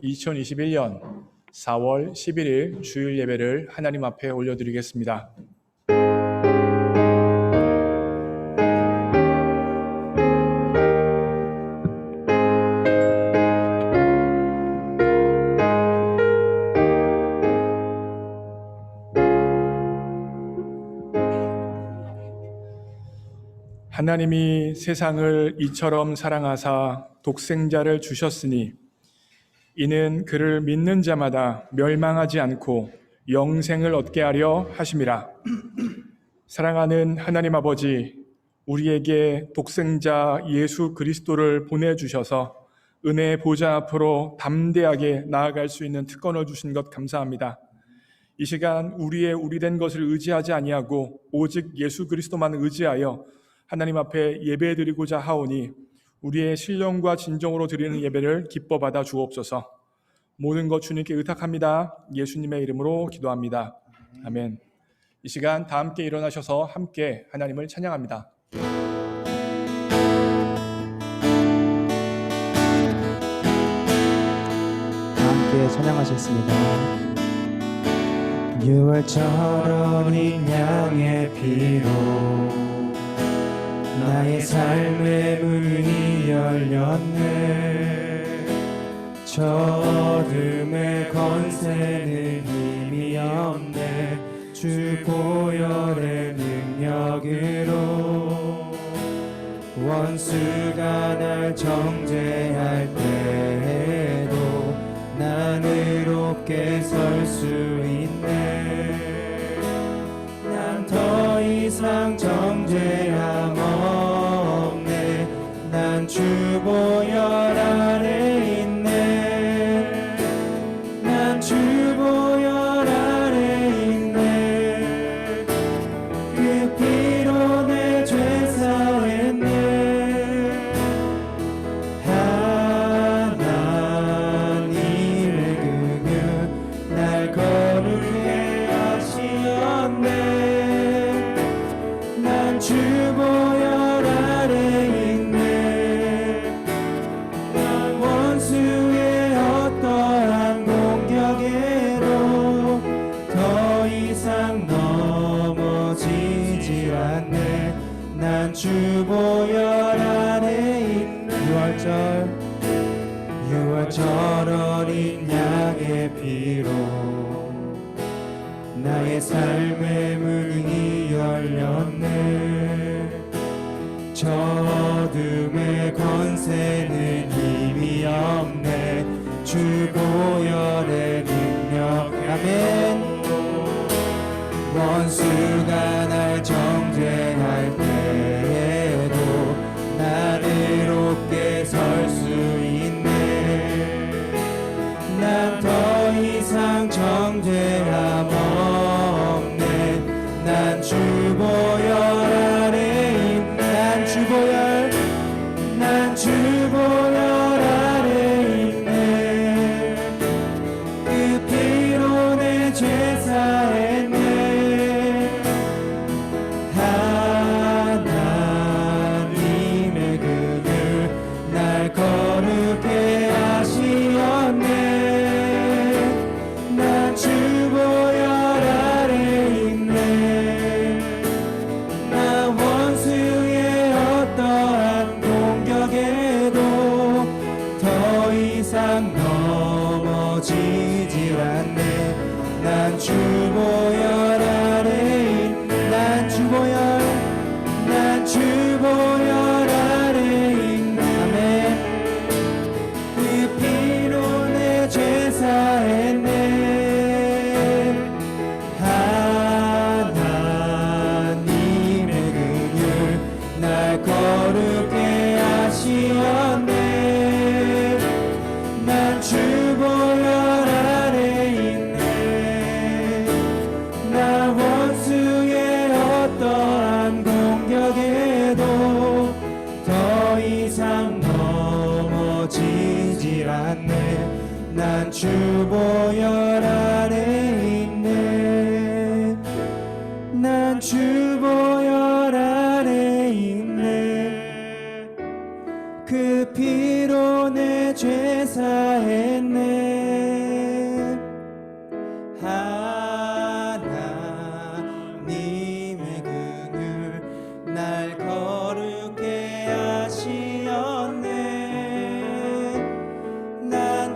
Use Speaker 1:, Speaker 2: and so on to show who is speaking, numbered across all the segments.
Speaker 1: 2021년 4월 11일 주일 예배를 하나님 앞에 올려드리겠습니다. 하나님이 세상을 이처럼 사랑하사 독생자를 주셨으니 이는 그를 믿는 자마다 멸망하지 않고 영생을 얻게 하려 하심이라. 사랑하는 하나님 아버지, 우리에게 독생자 예수 그리스도를 보내주셔서 은혜의 보좌 앞으로 담대하게 나아갈 수 있는 특권을 주신 것 감사합니다. 이 시간 우리의 우리된 것을 의지하지 아니하고 오직 예수 그리스도만 의지하여 하나님 앞에 예배드리고자 하오니 우리의 신령과 진정으로 드리는 예배를 기뻐 받아 주옵소서. 모든 것 주님께 의탁합니다. 예수님의 이름으로 기도합니다. 아멘. 이 시간 다 함께 일어나셔서 함께 하나님을 찬양합니다.
Speaker 2: 다 함께 찬양하셨습니다. 6월절 어린 양의 피로 나의 삶의 문이 열렸네. 저 어둠의 권세는 힘이 없네. 주 보혈의 능력으로 원수가 날 정죄할 때에도 난 의롭게 설 수 있네. 난 더 이상 정죄함 없네. 난 주 보혈 아래 있네. 난 주 보혈 아래 있네. 그 피로 내 죄 사했네. 하나님의 긍휼 날 거룩해 하시었네. 난 주 보혈 아래 있네. 난 원수의 어떠한 공격에도 더 이상 넘어지질 않네. 난 주 보혈 아래 있네. 6월절 어린 양의 피로 나의 삶의 문이 열렸네. 저 어둠의 권세는 힘이 없네. 주 보혈의 능력. 아멘. 원수가 날 정죄할 때에도 난 의롭게 설 수 있네. 난 더 이상 정죄함 없네. 난 주 보혈 아래 있네. 난 주 보혈, 난 주 보혈 아래 있네. 그 피로 내 죄 사했네. 하나님의 긍휼 날 거룩해 하시었네. 난 주 보혈 아래 있네. 나 원수의 어떠한 공격에도 더 이상 넘어지질 않네. 난 주 보혈 아래 있네. 난 주 보혈, 난 주 보혈 아래 있네. 아멘. 그 피로 내 죄 사했네. 하나님의 긍휼 날 거룩해 하시었네. 난 주 보혈 아래 있네. 나 원수의 어떠한 공격에도 더 이상 넘어지질 않네. 난 주 보혈 아래 있네. 난 주 보혈 아래 있네. 그 피로 내 죄 사했네.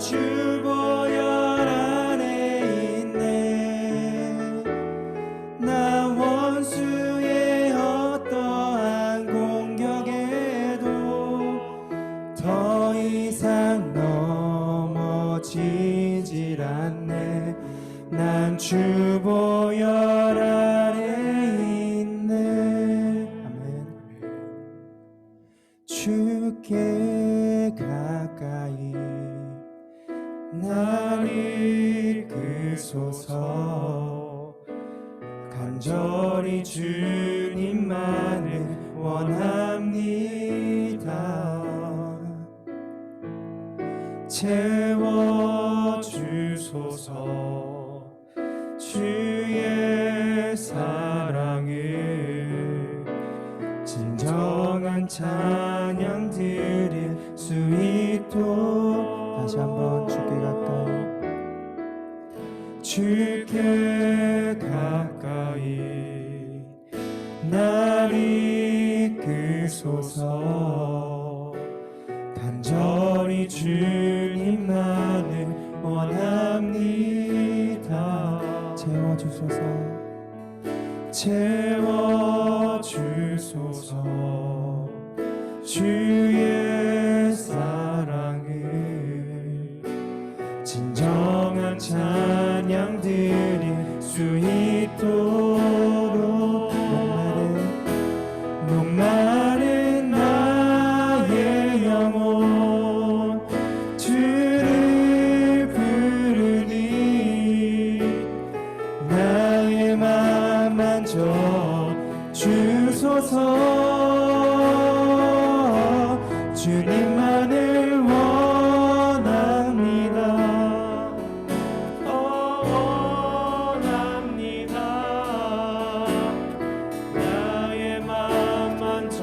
Speaker 2: 주보혈 아래 있네. 나 원수의 어떠한 공격에도 더 이상 넘어지질 않네. 난 주보혈 아래 있네. 아멘. 주께 가까이 날 이끄소서. 간절히 주님만을 원합니다. 채워주소서. 주의 사랑을 진정한 찬양 드릴 수 있도록. 다시 한번 주께 가까이, 주께 가까이 날 이끄소서. 간절히 주님만을 원합니다. 채워주소서. 채워주소서. 주의 사랑을 진정한 찬양 드릴 수 있도록. 목마른 나의 영혼 주를 부르니 나의 맘 만져 주소서. 주님만을 원합니다. 원합니다. 나의 맘 만져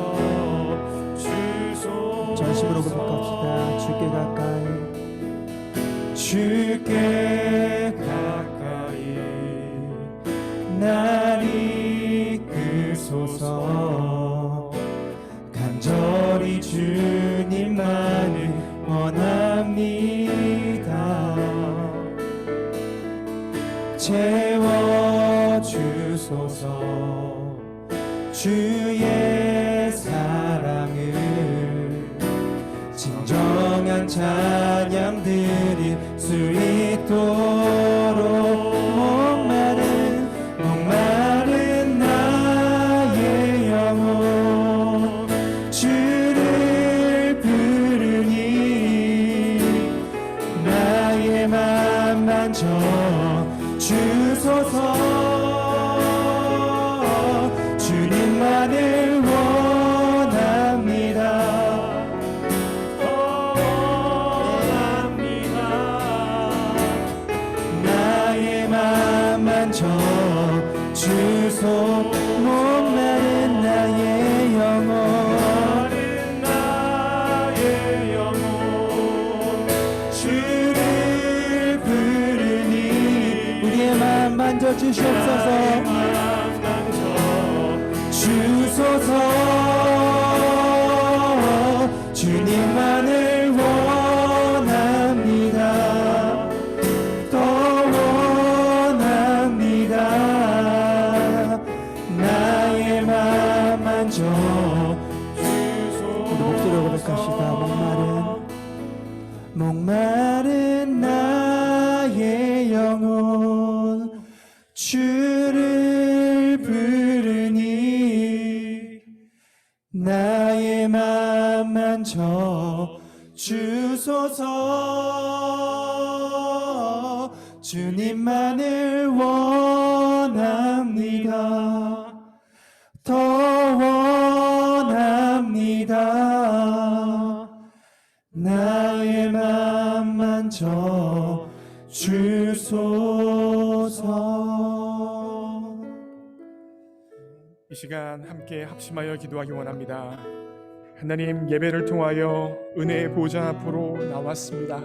Speaker 2: 주소서. 전심으로 고백합시다. 주께 가까이, 주께 가까이 날 이끄소서. 간절히 주님만을 원합니다. 채워주소서. 주의 사랑을 진정한 찬양 드릴 수 있도록. 목마른 나의 영혼 주를 부르니 나의 맘 만져 주소서. 주님만을 원합니다. 원합니다. 나의 맘 만져 주소. 목마른 나의 영혼 주를 부르니 우리의 맘 만져 주시옵소서. 주소서. 주님만을 원합니다. 더 원합니다. 나의 맘 만져 주소서. 우리 목소리로 고백합시다. 목마른 나의 영혼 주를 부르니 나의 맘 만져 주소서. 주님만을 원합니다. 더 원합니다. 나의 맘 만져 주소서.
Speaker 1: 이 시간 함께 합심하여 기도하기 원합니다. 하나님, 예배를 통하여 은혜의 보좌 앞으로 나왔습니다.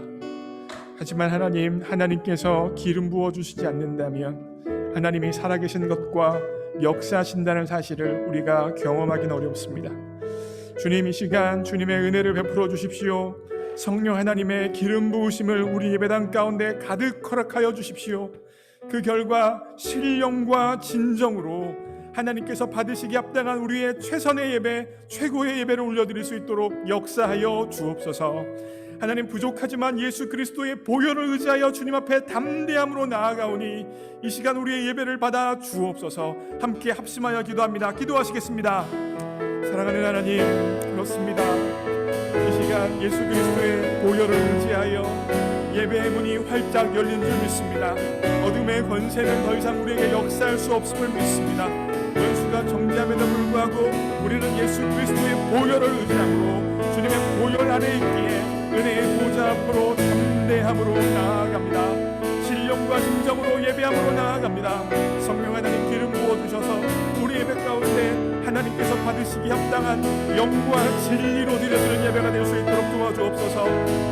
Speaker 1: 하지만 하나님께서 기름 부어주시지 않는다면 하나님이 살아계신 것과 역사하신다는 사실을 우리가 경험하기는 어렵습니다. 주님, 이 시간 주님의 은혜를 베풀어 주십시오. 성령 하나님의 기름 부으심을 우리 예배당 가운데 가득 허락하여 주십시오. 그 결과 신령과 진정으로 하나님께서 받으시기 합당한 우리의 최선의 예배, 최고의 예배를 올려드릴 수 있도록 역사하여 주옵소서. 하나님, 부족하지만 예수 그리스도의 보혈을 의지하여 주님 앞에 담대함으로 나아가오니 이 시간 우리의 예배를 받아 주옵소서. 함께 합심하여 기도합니다. 기도하시겠습니다. 사랑하는 하나님, 그렇습니다. 이 시간 예수 그리스도의 보혈을 의지하여 예배의 문이 활짝 열린 줄 믿습니다. 어둠의 권세는 더 이상 우리에게 역사할 수 없음을 믿습니다. 원수가 정죄함에도 불구하고 우리는 예수 그리스도의 보혈을 의지함으로 주님의 보혈 안에 있기에 은혜의 보좌 앞으로 담대함으로 나아갑니다. 신령과 진정으로 예배함으로 나아갑니다. 성령 하나님, 기름 부어주셔서 우리 예배 가운데 하나님께서 받으시기 합당한 영과 진리로 드려지는 예배가 될 수 있도록 도와주옵소서.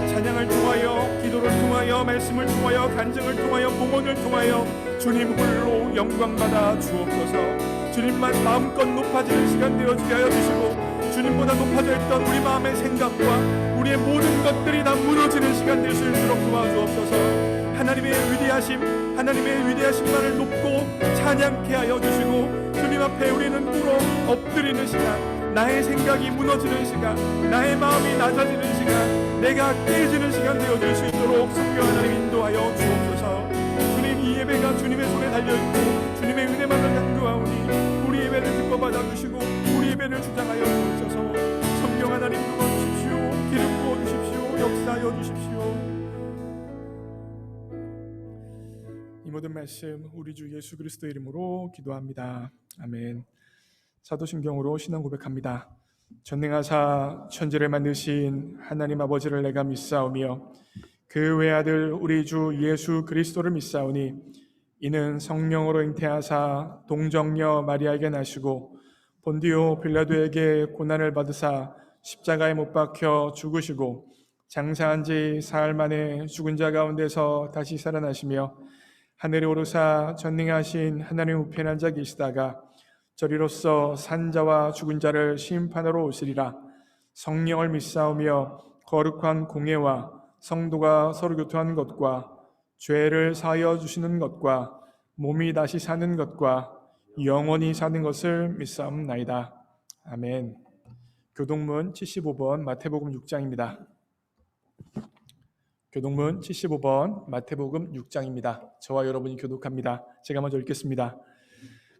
Speaker 1: 찬양을 통하여, 기도를 통하여, 말씀을 통하여, 간증을 통하여, 봉헌을 통하여 주님 홀로 영광받아 주옵소서. 주님만 마음껏 높아지는 시간 되어지게 하여 주시고, 주님보다 높아져 있던 우리 마음의 생각과 우리의 모든 것들이 다 무너지는 시간 될 수 있도록 도와주옵소서. 하나님의 위대하심만을 높고 찬양케 하여 주시고, 주님 앞에 우리는 꿇어 엎드리는 시간, 나의 생각이 무너지는 시간, 나의 마음이 낮아지는 시간, 내가 깨지는 시간 되어질 수 있도록 성령 하나님 인도하여 주옵소서. 주님, 이 예배가 주님의 손에 달려있고 주님의 은혜만을 간구하오니 우리 예배를 기뻐 받아주시고 우리 예배를 주장하여 주옵소서. 성령 하나님 도와주십시오. 기름 부어주십시오. 역사하여 주십시오. 이 모든 말씀 우리 주 예수 그리스도의 이름으로 기도합니다. 아멘. 사도신경으로 신앙 고백합니다. 전능하사 천지를 만드신 하나님 아버지를 내가 믿사오며 그 외아들 우리 주 예수 그리스도를 믿사오니 이는 성령으로 잉태하사 동정녀 마리아에게 나시고 본디오 빌라도에게 고난을 받으사 십자가에 못 박혀 죽으시고 장사한 지 사흘 만에 죽은 자 가운데서 다시 살아나시며 하늘에 오르사 전능하신 하나님 우편에 앉아 계시다가 저리로서 산 자와 죽은 자를 심판하러 오시리라. 성령을 믿사오며 거룩한 공예와 성도가 서로 교통하는 것과 죄를 사하여 주시는 것과 몸이 다시 사는 것과 영원히 사는 것을 믿사옵나이다. 아멘. 교동문 75번 마태복음 6장입니다. 교동문 75번 마태복음 6장입니다. 저와 여러분이 교독합니다. 제가 먼저 읽겠습니다.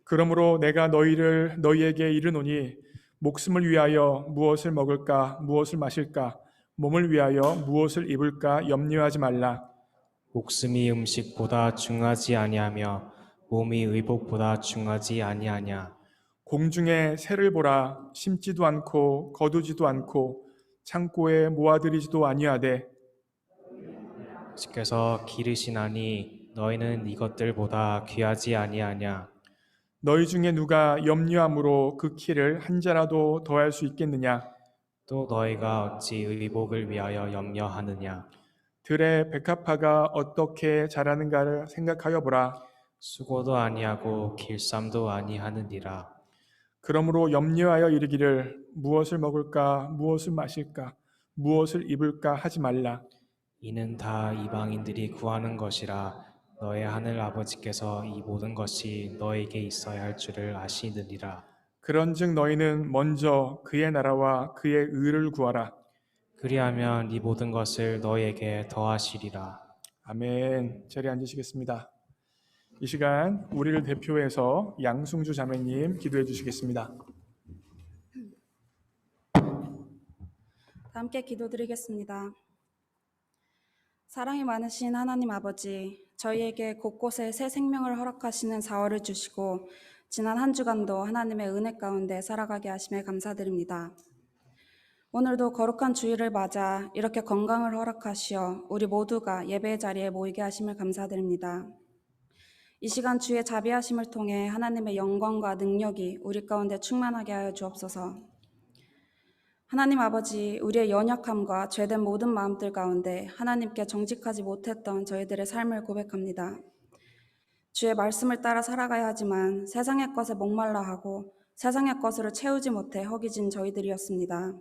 Speaker 1: 그러므로 내가 너희에게 이르노니 목숨을 위하여 무엇을 먹을까 무엇을 마실까 몸을 위하여 무엇을 입을까 염려하지 말라.
Speaker 3: 목숨이 음식보다 중하지 아니하며 몸이 의복보다 중하지 아니하냐.
Speaker 1: 공중에 새를 보라. 심지도 않고 거두지도 않고 창고에 모아들이지도 아니하되
Speaker 3: 주께서 기르시나니 너희는 이것들보다 귀하지 아니하냐.
Speaker 1: 너희 중에 누가 염려함으로 그 키를 한 자라도 더할 수 있겠느냐.
Speaker 3: 또 너희가 어찌 의복을 위하여 염려하느냐.
Speaker 1: 들의 백합화가 어떻게 자라는가를 생각하여 보라.
Speaker 3: 수고도 아니하고 길쌈도 아니하느니라.
Speaker 1: 그러므로 염려하여 이르기를 무엇을 먹을까 무엇을 마실까 무엇을 입을까 하지 말라.
Speaker 3: 이는 다 이방인들이 구하는 것이라. 너의 하늘 아버지께서 이 모든 것이 너에게 있어야 할 줄을 아시느니라.
Speaker 1: 그런즉 너희는 먼저 그의 나라와 그의 의를 구하라.
Speaker 3: 그리하면 이 모든 것을 너희에게 더하시리라.
Speaker 1: 아멘. 자리에 앉으시겠습니다. 이 시간 우리를 대표해서 양승주 자매님 기도해 주시겠습니다.
Speaker 4: 함께 기도드리겠습니다. 사랑이 많으신 하나님 아버지, 저희에게 곳곳에 새 생명을 허락하시는 4월을 주시고 지난 한 주간도 하나님의 은혜 가운데 살아가게 하심에 감사드립니다. 오늘도 거룩한 주일을 맞아 이렇게 건강을 허락하시어 우리 모두가 예배의 자리에 모이게 하심을 감사드립니다. 이 시간 주의 자비하심을 통해 하나님의 영광과 능력이 우리 가운데 충만하게 하여 주옵소서. 하나님 아버지, 우리의 연약함과 죄된 모든 마음들 가운데 하나님께 정직하지 못했던 저희들의 삶을 고백합니다. 주의 말씀을 따라 살아가야 하지만 세상의 것에 목말라 하고 세상의 것으로 채우지 못해 허기진 저희들이었습니다.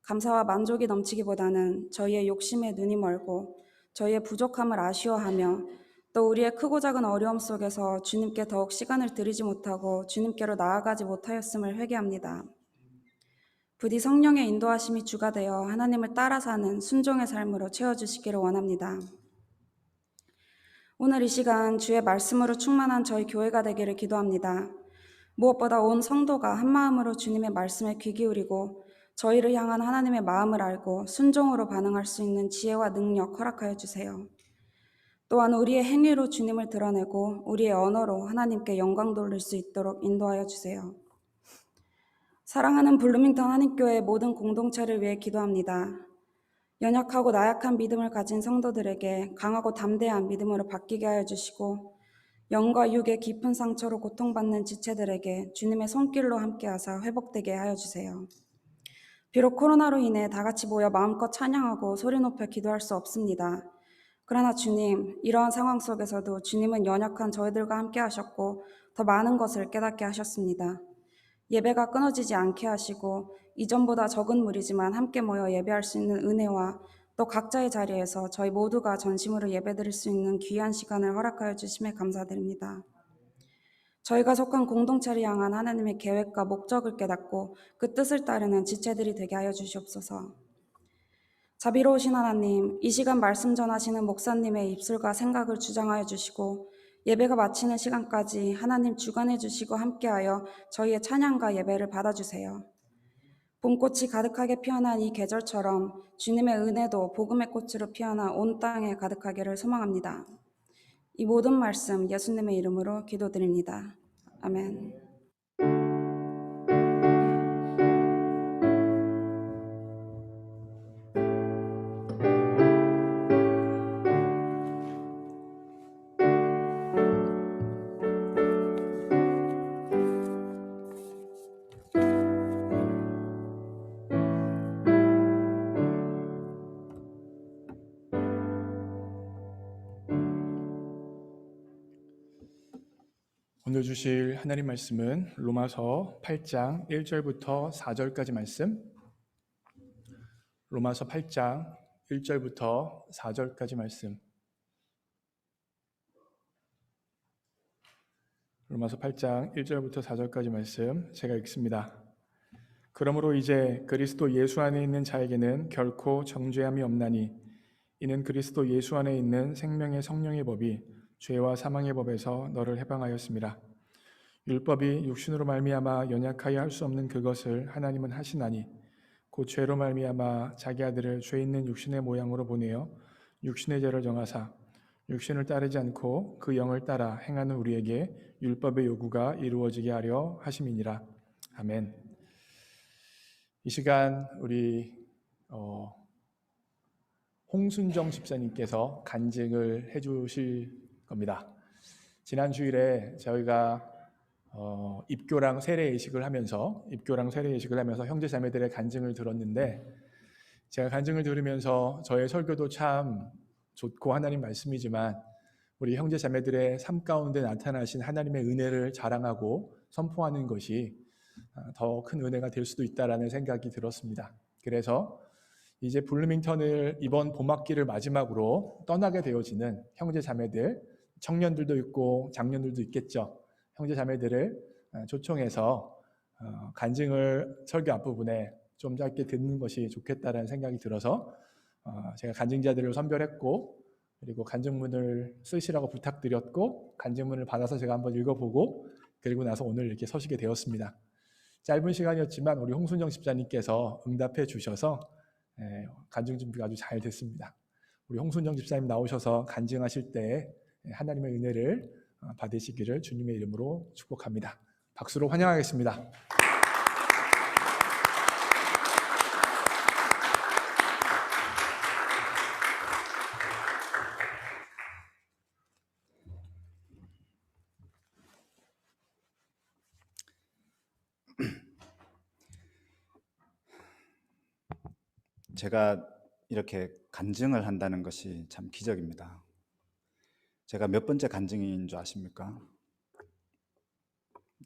Speaker 4: 감사와 만족이 넘치기보다는 저희의 욕심에 눈이 멀고 저희의 부족함을 아쉬워하며 또 우리의 크고 작은 어려움 속에서 주님께 더욱 시간을 들이지 못하고 주님께로 나아가지 못하였음을 회개합니다. 부디 성령의 인도하심이 주가 되어 하나님을 따라 사는 순종의 삶으로 채워주시기를 원합니다. 오늘 이 시간 주의 말씀으로 충만한 저희 교회가 되기를 기도합니다. 무엇보다 온 성도가 한마음으로 주님의 말씀에 귀 기울이고 저희를 향한 하나님의 마음을 알고 순종으로 반응할 수 있는 지혜와 능력 허락하여 주세요. 또한 우리의 행위로 주님을 드러내고 우리의 언어로 하나님께 영광 돌릴 수 있도록 인도하여 주세요. 사랑하는 블루밍턴 한인교회 모든 공동체를 위해 기도합니다. 연약하고 나약한 믿음을 가진 성도들에게 강하고 담대한 믿음으로 바뀌게 하여 주시고 영과 육의 깊은 상처로 고통받는 지체들에게 주님의 손길로 함께하사 회복되게 하여 주세요. 비록 코로나로 인해 다 같이 모여 마음껏 찬양하고 소리 높여 기도할 수 없습니다. 그러나 주님, 이러한 상황 속에서도 주님은 연약한 저희들과 함께 하셨고 더 많은 것을 깨닫게 하셨습니다. 예배가 끊어지지 않게 하시고 이전보다 적은 무리지만 함께 모여 예배할 수 있는 은혜와 또 각자의 자리에서 저희 모두가 전심으로 예배드릴 수 있는 귀한 시간을 허락하여 주심에 감사드립니다. 저희가 속한 공동체를 향한 하나님의 계획과 목적을 깨닫고 그 뜻을 따르는 지체들이 되게 하여 주시옵소서. 자비로우신 하나님, 이 시간 말씀 전하시는 목사님의 입술과 생각을 주장하여 주시고 예배가 마치는 시간까지 하나님 주관해 주시고 함께하여 저희의 찬양과 예배를 받아주세요. 봄꽃이 가득하게 피어난 이 계절처럼 주님의 은혜도 복음의 꽃으로 피어나 온 땅에 가득하기를 소망합니다. 이 모든 말씀 예수님의 이름으로 기도드립니다. 아멘.
Speaker 1: 오늘 주실 하나님 말씀은 로마서 8장 1절부터 4절까지 말씀, 로마서 8장 1절부터 4절까지 말씀, 로마서 8장 1절부터 4절까지 말씀 제가 읽습니다. 그러므로 이제 그리스도 예수 안에 있는 자에게는 결코 정죄함이 없나니 이는 그리스도 예수 안에 있는 생명의 성령의 법이 죄와 사망의 법에서 너를 해방하였습니다. 율법이 육신으로 말미암아 연약하여 할 수 없는 그것을 하나님은 하시나니 곧 죄로 말미암아 자기 아들을 죄 있는 육신의 모양으로 보내어 육신의 죄를 정하사 육신을 따르지 않고 그 영을 따라 행하는 우리에게 율법의 요구가 이루어지게 하려 하심이니라. 아멘. 이 시간 우리 홍순정 집사님께서 간증을 해주실 겁니다. 지난 주일에 저희가 입교랑 세례 예식을 하면서 형제 자매들의 간증을 들었는데 제가 간증을 들으면서 저의 설교도 참 좋고 하나님 말씀이지만 우리 형제 자매들의 삶 가운데 나타나신 하나님의 은혜를 자랑하고 선포하는 것이 더 큰 은혜가 될 수도 있다라는 생각이 들었습니다. 그래서 이제 블루밍턴을 이번 봄학기를 마지막으로 떠나게 되어지는 형제 자매들, 청년들도 있고 장년들도 있겠죠. 형제 자매들을 초청해서 간증을 설교 앞부분에 좀 짧게 듣는 것이 좋겠다라는 생각이 들어서 제가 간증자들을 선별했고 그리고 간증문을 쓰시라고 부탁드렸고 간증문을 받아서 제가 한번 읽어보고 그리고 나서 오늘 이렇게 서시게 되었습니다. 짧은 시간이었지만 우리 홍순정 집사님께서 응답해 주셔서 간증 준비가 아주 잘 됐습니다. 우리 홍순정 집사님 나오셔서 간증하실 때 하나님의 은혜를 받으시기를 주님의 이름으로 축복합니다. 박수로 환영하겠습니다.
Speaker 5: 제가 이렇게 간증을 한다는 것이 참 기적입니다. 제가 몇 번째 간증인 줄 아십니까?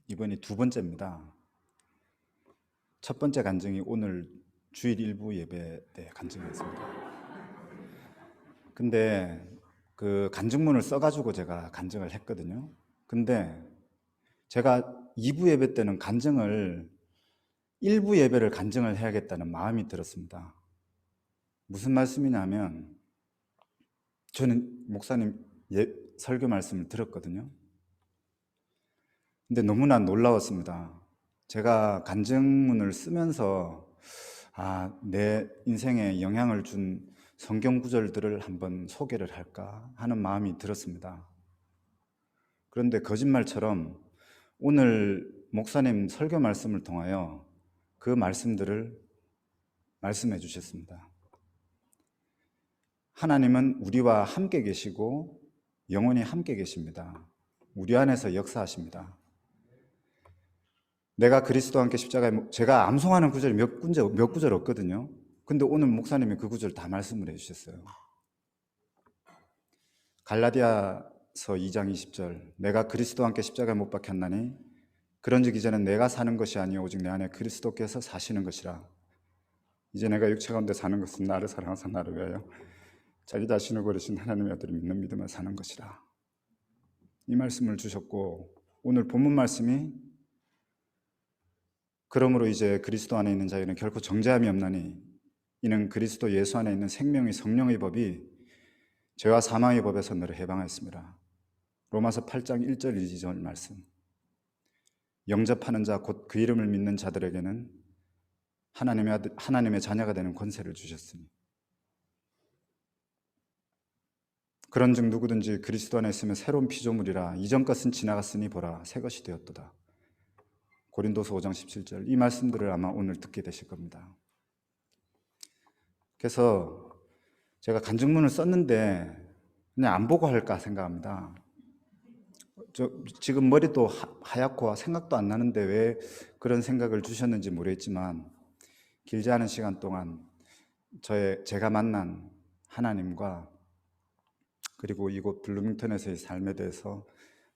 Speaker 5: 이번이 두 번째입니다. 첫 번째 간증이 오늘 주일 일부 예배 때 간증했습니다. 근데 그 간증문을 써가지고 제가 간증을 했거든요. 근데 제가 2부 예배 때는 간증을 1부 예배를 간증을 해야겠다는 마음이 들었습니다. 무슨 말씀이냐면 저는 목사님 설교 말씀을 들었거든요. 근데 너무나 놀라웠습니다. 제가 간증문을 쓰면서 내 인생에 영향을 준 성경 구절들을 한번 소개를 할까 하는 마음이 들었습니다. 그런데 거짓말처럼 오늘 목사님 설교 말씀을 통하여 그 말씀들을 말씀해 주셨습니다. 하나님은 우리와 함께 계시고 영원히 함께 계십니다. 우리 안에서 역사하십니다. 내가 그리스도와 함께 십자가에 제가 암송하는 구절이 몇 구절 없거든요. 근데 오늘 목사님이 그 구절 다 말씀을 해주셨어요. 갈라디아서 2장 20절 내가 그리스도와 함께 십자가에 못 박혔나니 그런즉 이제는 내가 사는 것이 아니요 오직 내 안에 그리스도께서 사시는 것이라. 이제 내가 육체 가운데 사는 것은 나를 사랑하사 나를 위하여 자기 자신을 버리신 하나님의 아들을 믿는 믿음을 사는 것이라. 이 말씀을 주셨고 오늘 본문 말씀이 그러므로 이제 그리스도 안에 있는 자에게는 결코 정죄함이 없나니 이는 그리스도 예수 안에 있는 생명의 성령의 법이 죄와 사망의 법에서 너를 해방하였습니다. 로마서 8장 1절 2절 말씀. 영접하는 자 곧 그 이름을 믿는 자들에게는 하나님의 자녀가 되는 권세를 주셨으니 그런즉 누구든지 그리스도 안에 있으면 새로운 피조물이라 이전 것은 지나갔으니 보라 새 것이 되었도다. 고린도서 5장 17절. 이 말씀들을 아마 오늘 듣게 되실 겁니다. 그래서 제가 간증문을 썼는데 그냥 안 보고 할까 생각합니다. 지금 머리도 하얗고 생각도 안 나는데 왜 그런 생각을 주셨는지 모르겠지만 길지 않은 시간 동안 제가 만난 하나님과 그리고 이곳 블루밍턴에서의 삶에 대해서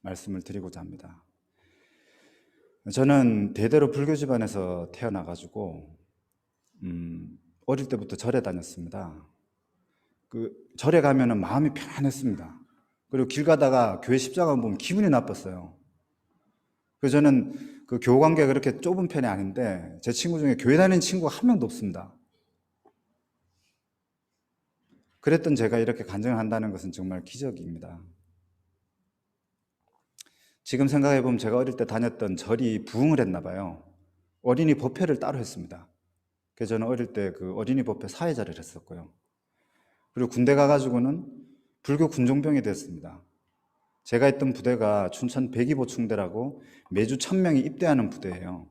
Speaker 5: 말씀을 드리고자 합니다. 저는 대대로 불교 집안에서 태어나가지고 어릴 때부터 절에 다녔습니다. 그 절에 가면은 마음이 편안했습니다. 그리고 길 가다가 교회 십자가 보면 기분이 나빴어요. 그래서 저는 그 교우 관계가 그렇게 좁은 편이 아닌데 제 친구 중에 교회 다니는 친구가 한 명도 없습니다. 그랬던 제가 이렇게 간증을 한다는 것은 정말 기적입니다. 지금 생각해 보면 제가 어릴 때 다녔던 절이 부흥을 했나 봐요. 어린이 법회를 따로 했습니다. 그래서 저는 어릴 때 그 어린이 법회 사회자를 했었고요. 그리고 군대 가가지고는 불교 군종병이 됐습니다. 제가 있던 부대가 춘천 백이보충대라고 매주 1000명이 입대하는 부대예요.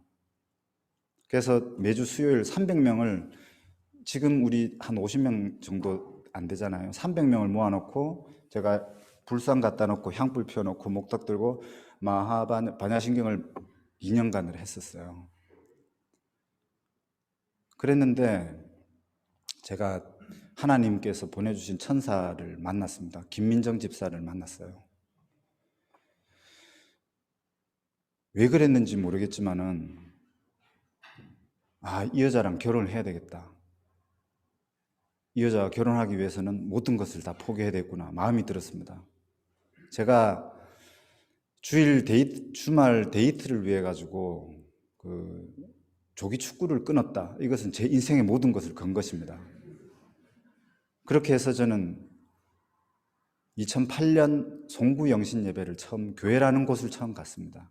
Speaker 5: 그래서 매주 수요일 300명을 지금 우리 한 50명 정도 안 되잖아요. 300명을 모아놓고 제가 불상 갖다 놓고 향불 피워놓고 목탁 들고 반야신경을 2년간을 했었어요. 그랬는데 제가 하나님께서 보내주신 천사를 만났습니다. 김민정 집사를 만났어요. 왜 그랬는지 모르겠지만은 이 여자랑 결혼을 해야 되겠다. 이 여자와 결혼하기 위해서는 모든 것을 다 포기해야 되겠구나 마음이 들었습니다. 제가 주말 데이트를 위해 가지고 그 조기 축구를 끊었다. 이것은 제 인생의 모든 것을 건 것입니다. 그렇게 해서 저는 2008년 송구 영신 예배를 교회라는 곳을 처음 갔습니다.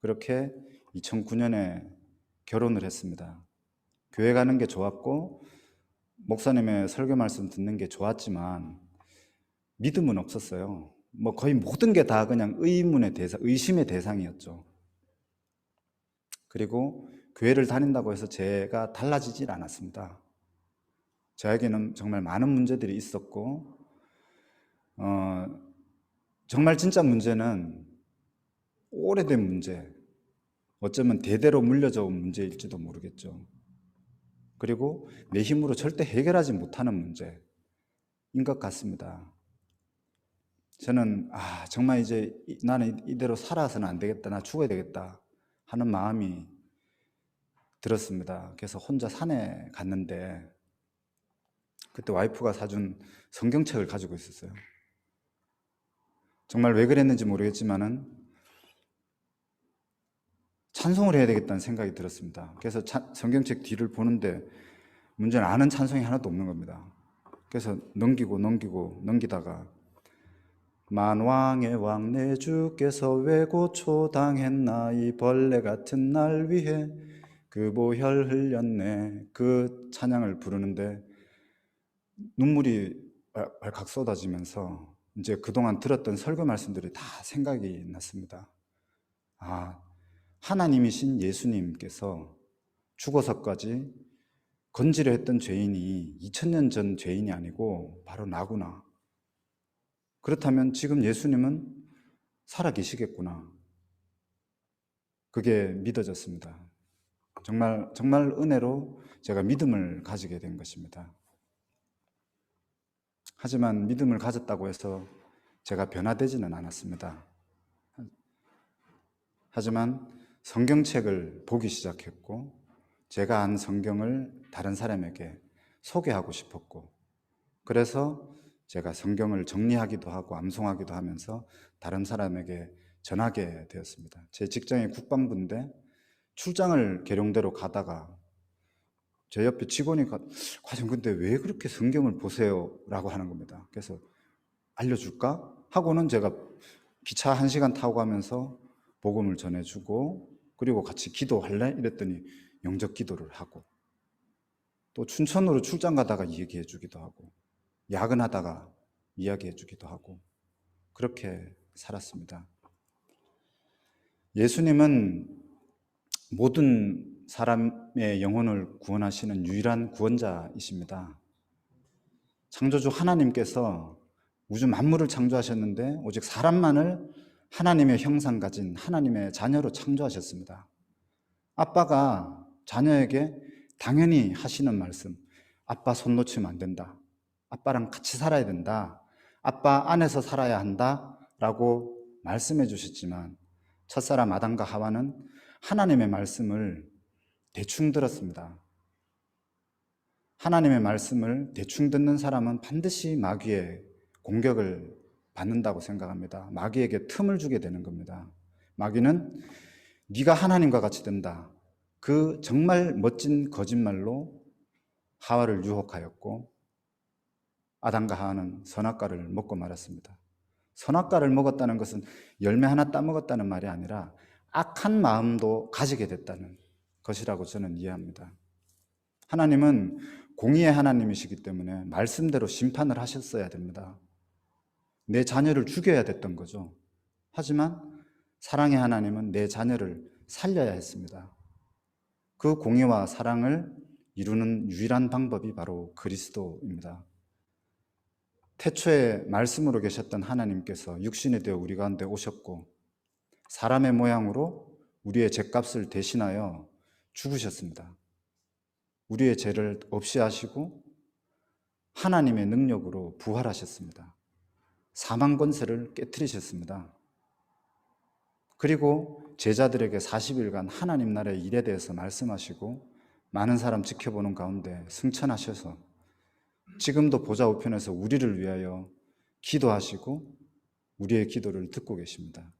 Speaker 5: 그렇게 2009년에 결혼을 했습니다. 교회 가는 게 좋았고 목사님의 설교 말씀 듣는 게 좋았지만 믿음은 없었어요. 거의 모든 게 다 그냥 의심의 대상이었죠. 그리고 교회를 다닌다고 해서 제가 달라지질 않았습니다. 저에게는 정말 많은 문제들이 있었고 정말 진짜 문제는 오래된 문제, 어쩌면 대대로 물려져 온 문제일지도 모르겠죠. 그리고 내 힘으로 절대 해결하지 못하는 문제인 것 같습니다. 저는 정말 이제 나는 이대로 살아서는 안 되겠다, 나 죽어야 되겠다 하는 마음이 들었습니다. 그래서 혼자 산에 갔는데 그때 와이프가 사준 성경책을 가지고 있었어요. 정말 왜 그랬는지 모르겠지만은 찬송을 해야 되겠다는 생각이 들었습니다. 그래서 성경책 뒤를 보는데 문제는 아는 찬송이 하나도 없는 겁니다. 그래서 넘기다가 만왕의 왕 내 주께서 왜 고초당했나 이 벌레 같은 날 위해 그 보혈 흘렸네, 그 찬양을 부르는데 눈물이 왈칵 쏟아지면서 이제 그동안 들었던 설교 말씀들이 다 생각이 났습니다. 하나님이신 예수님께서 죽어서까지 건지려 했던 죄인이 2000년 전 죄인이 아니고 바로 나구나. 그렇다면 지금 예수님은 살아계시겠구나. 그게 믿어졌습니다. 정말 은혜로 제가 믿음을 가지게 된 것입니다. 하지만 믿음을 가졌다고 해서 제가 변화되지는 않았습니다. 하지만 성경책을 보기 시작했고 제가 안 성경을 다른 사람에게 소개하고 싶었고 그래서 제가 성경을 정리하기도 하고 암송하기도 하면서 다른 사람에게 전하게 되었습니다. 제 직장이 국방부인데 출장을 계룡대로 가다가 제 옆에 직원이 과연 근데 왜 그렇게 성경을 보세요? 라고 하는 겁니다. 그래서 알려줄까? 하고는 제가 기차 1시간 타고 가면서 복음을 전해주고 그리고 같이 기도할래? 이랬더니 영접 기도를 하고 또 춘천으로 출장 가다가 얘기해 주기도 하고 야근하다가 이야기해 주기도 하고 그렇게 살았습니다. 예수님은 모든 사람의 영혼을 구원하시는 유일한 구원자이십니다. 창조주 하나님께서 우주 만물을 창조하셨는데 오직 사람만을 하나님의 형상 가진 하나님의 자녀로 창조하셨습니다. 아빠가 자녀에게 당연히 하시는 말씀, 아빠 손 놓치면 안 된다. 아빠랑 같이 살아야 된다. 아빠 안에서 살아야 한다. 라고 말씀해 주셨지만 첫사람 아담과 하와는 하나님의 말씀을 대충 들었습니다. 하나님의 말씀을 대충 듣는 사람은 반드시 마귀의 공격을 받는다고 생각합니다. 마귀에게 틈을 주게 되는 겁니다. 마귀는 네가 하나님과 같이 된다. 그 정말 멋진 거짓말로 하와를 유혹하였고 아담과 하와는 선악과를 먹고 말았습니다. 선악과를 먹었다는 것은 열매 하나 따먹었다는 말이 아니라 악한 마음도 가지게 됐다는 것이라고 저는 이해합니다. 하나님은 공의의 하나님이시기 때문에 말씀대로 심판을 하셨어야 됩니다. 내 자녀를 죽여야 됐던 거죠. 하지만 사랑의 하나님은 내 자녀를 살려야 했습니다. 그 공의와 사랑을 이루는 유일한 방법이 바로 그리스도입니다. 태초에 말씀으로 계셨던 하나님께서 육신이 되어 우리 가운데 오셨고 사람의 모양으로 우리의 죄값을 대신하여 죽으셨습니다. 우리의 죄를 없이 하시고 하나님의 능력으로 부활하셨습니다. 사망 권세를 깨트리셨습니다. 그리고 제자들에게 40일간 하나님 나라의 일에 대해서 말씀하시고 많은 사람 지켜보는 가운데 승천하셔서 지금도 보좌 우편에서 우리를 위하여 기도하시고 우리의 기도를 듣고 계십니다.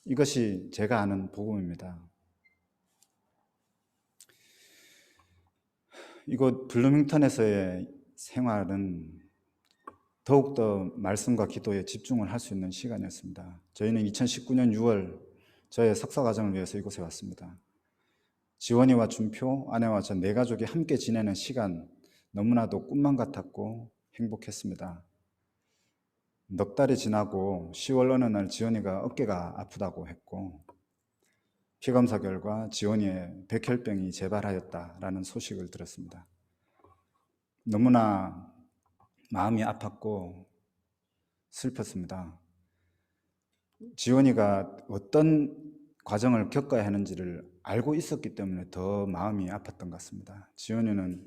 Speaker 5: 이것이 제가 아는 복음입니다. 이곳 블루밍턴에서의 생활은 더욱더 말씀과 기도에 집중을 할 수 있는 시간이었습니다. 저희는 2019년 6월 저의 석사과정을 위해서 이곳에 왔습니다. 지원이와 준표, 아내와 저 네 가족이 함께 지내는 시간 너무나도 꿈만 같았고 행복했습니다. 넉 달이 지나고 10월 어느 날 지원이가 어깨가 아프다고 했고 피검사 결과 지원이의 백혈병이 재발하였다라는 소식을 들었습니다. 너무나 마음이 아팠고 슬펐습니다. 지원이가 어떤 과정을 겪어야 하는지를 알고 있었기 때문에 더 마음이 아팠던 것 같습니다. 지원이는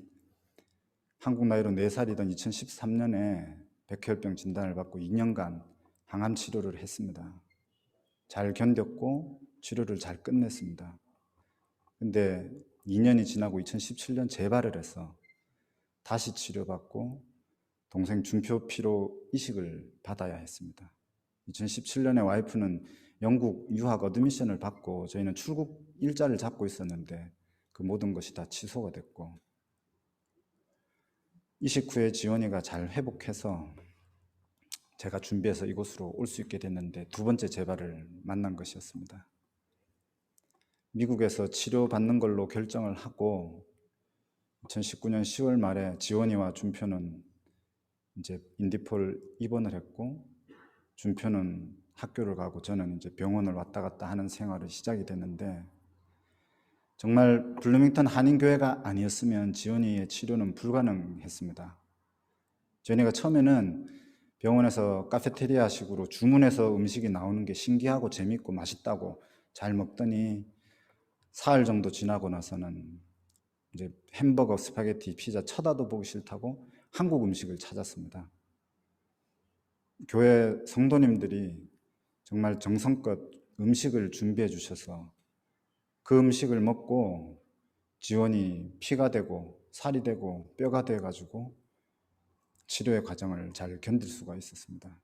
Speaker 5: 한국 나이로 4살이던 2013년에 백혈병 진단을 받고 2년간 항암 치료를 했습니다. 잘 견뎠고 치료를 잘 끝냈습니다. 근데 2년이 지나고 2017년 재발을 해서 다시 치료받고 동생 준표피로 이식을 받아야 했습니다. 2017년에 와이프는 영국 유학 어드미션을 받고 저희는 출국 일자를 잡고 있었는데 그 모든 것이 다 취소가 됐고, 이식 후에 지원이가 잘 회복해서 제가 준비해서 이곳으로 올 수 있게 됐는데 두 번째 재발을 만난 것이었습니다. 미국에서 치료받는 걸로 결정을 하고 2019년 10월 말에 지원이와 준표는 이제 인디폴 입원을 했고, 준표는 학교를 가고 저는 이제 병원을 왔다 갔다 하는 생활이 시작이 됐는데, 정말 블루밍턴 한인교회가 아니었으면 지원이의 치료는 불가능했습니다. 지원이가 처음에는 병원에서 카페테리아식으로 주문해서 음식이 나오는 게 신기하고 재밌고 맛있다고 잘 먹더니 사흘 정도 지나고 나서는 이제 햄버거, 스파게티, 피자 쳐다도 보기 싫다고 한국 음식을 찾았습니다. 교회 성도님들이 정말 정성껏 음식을 준비해 주셔서 그 음식을 먹고 지원이 피가 되고 살이 되고 뼈가 돼 가지고 치료의 과정을 잘 견딜 수가 있었습니다.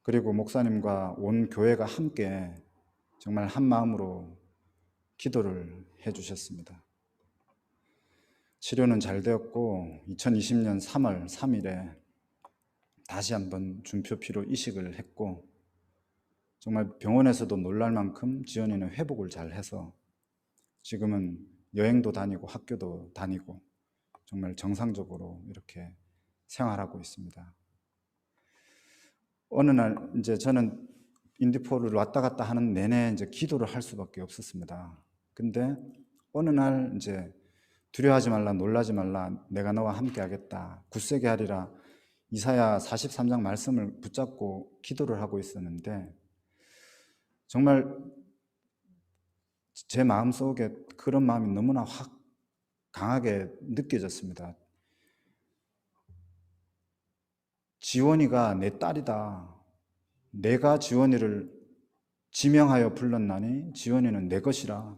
Speaker 5: 그리고 목사님과 온 교회가 함께 정말 한 마음으로 기도를 해 주셨습니다. 치료는 잘 되었고 2020년 3월 3일에 다시 한번 준표피로 이식을 했고, 정말 병원에서도 놀랄 만큼 지연이는 회복을 잘 해서 지금은 여행도 다니고 학교도 다니고 정말 정상적으로 이렇게 생활하고 있습니다. 어느 날 이제 저는 인디폴을 왔다 갔다 하는 내내 이제 기도를 할 수밖에 없었습니다. 근데 어느 날 이제 두려워하지 말라, 놀라지 말라, 내가 너와 함께 하겠다, 굳세게 하리라, 이사야 43장 말씀을 붙잡고 기도를 하고 있었는데 정말 제 마음속에 그런 마음이 너무나 확 강하게 느껴졌습니다. 지원이가 내 딸이다. 내가 지원이를 지명하여 불렀나니 지원이는 내 것이라.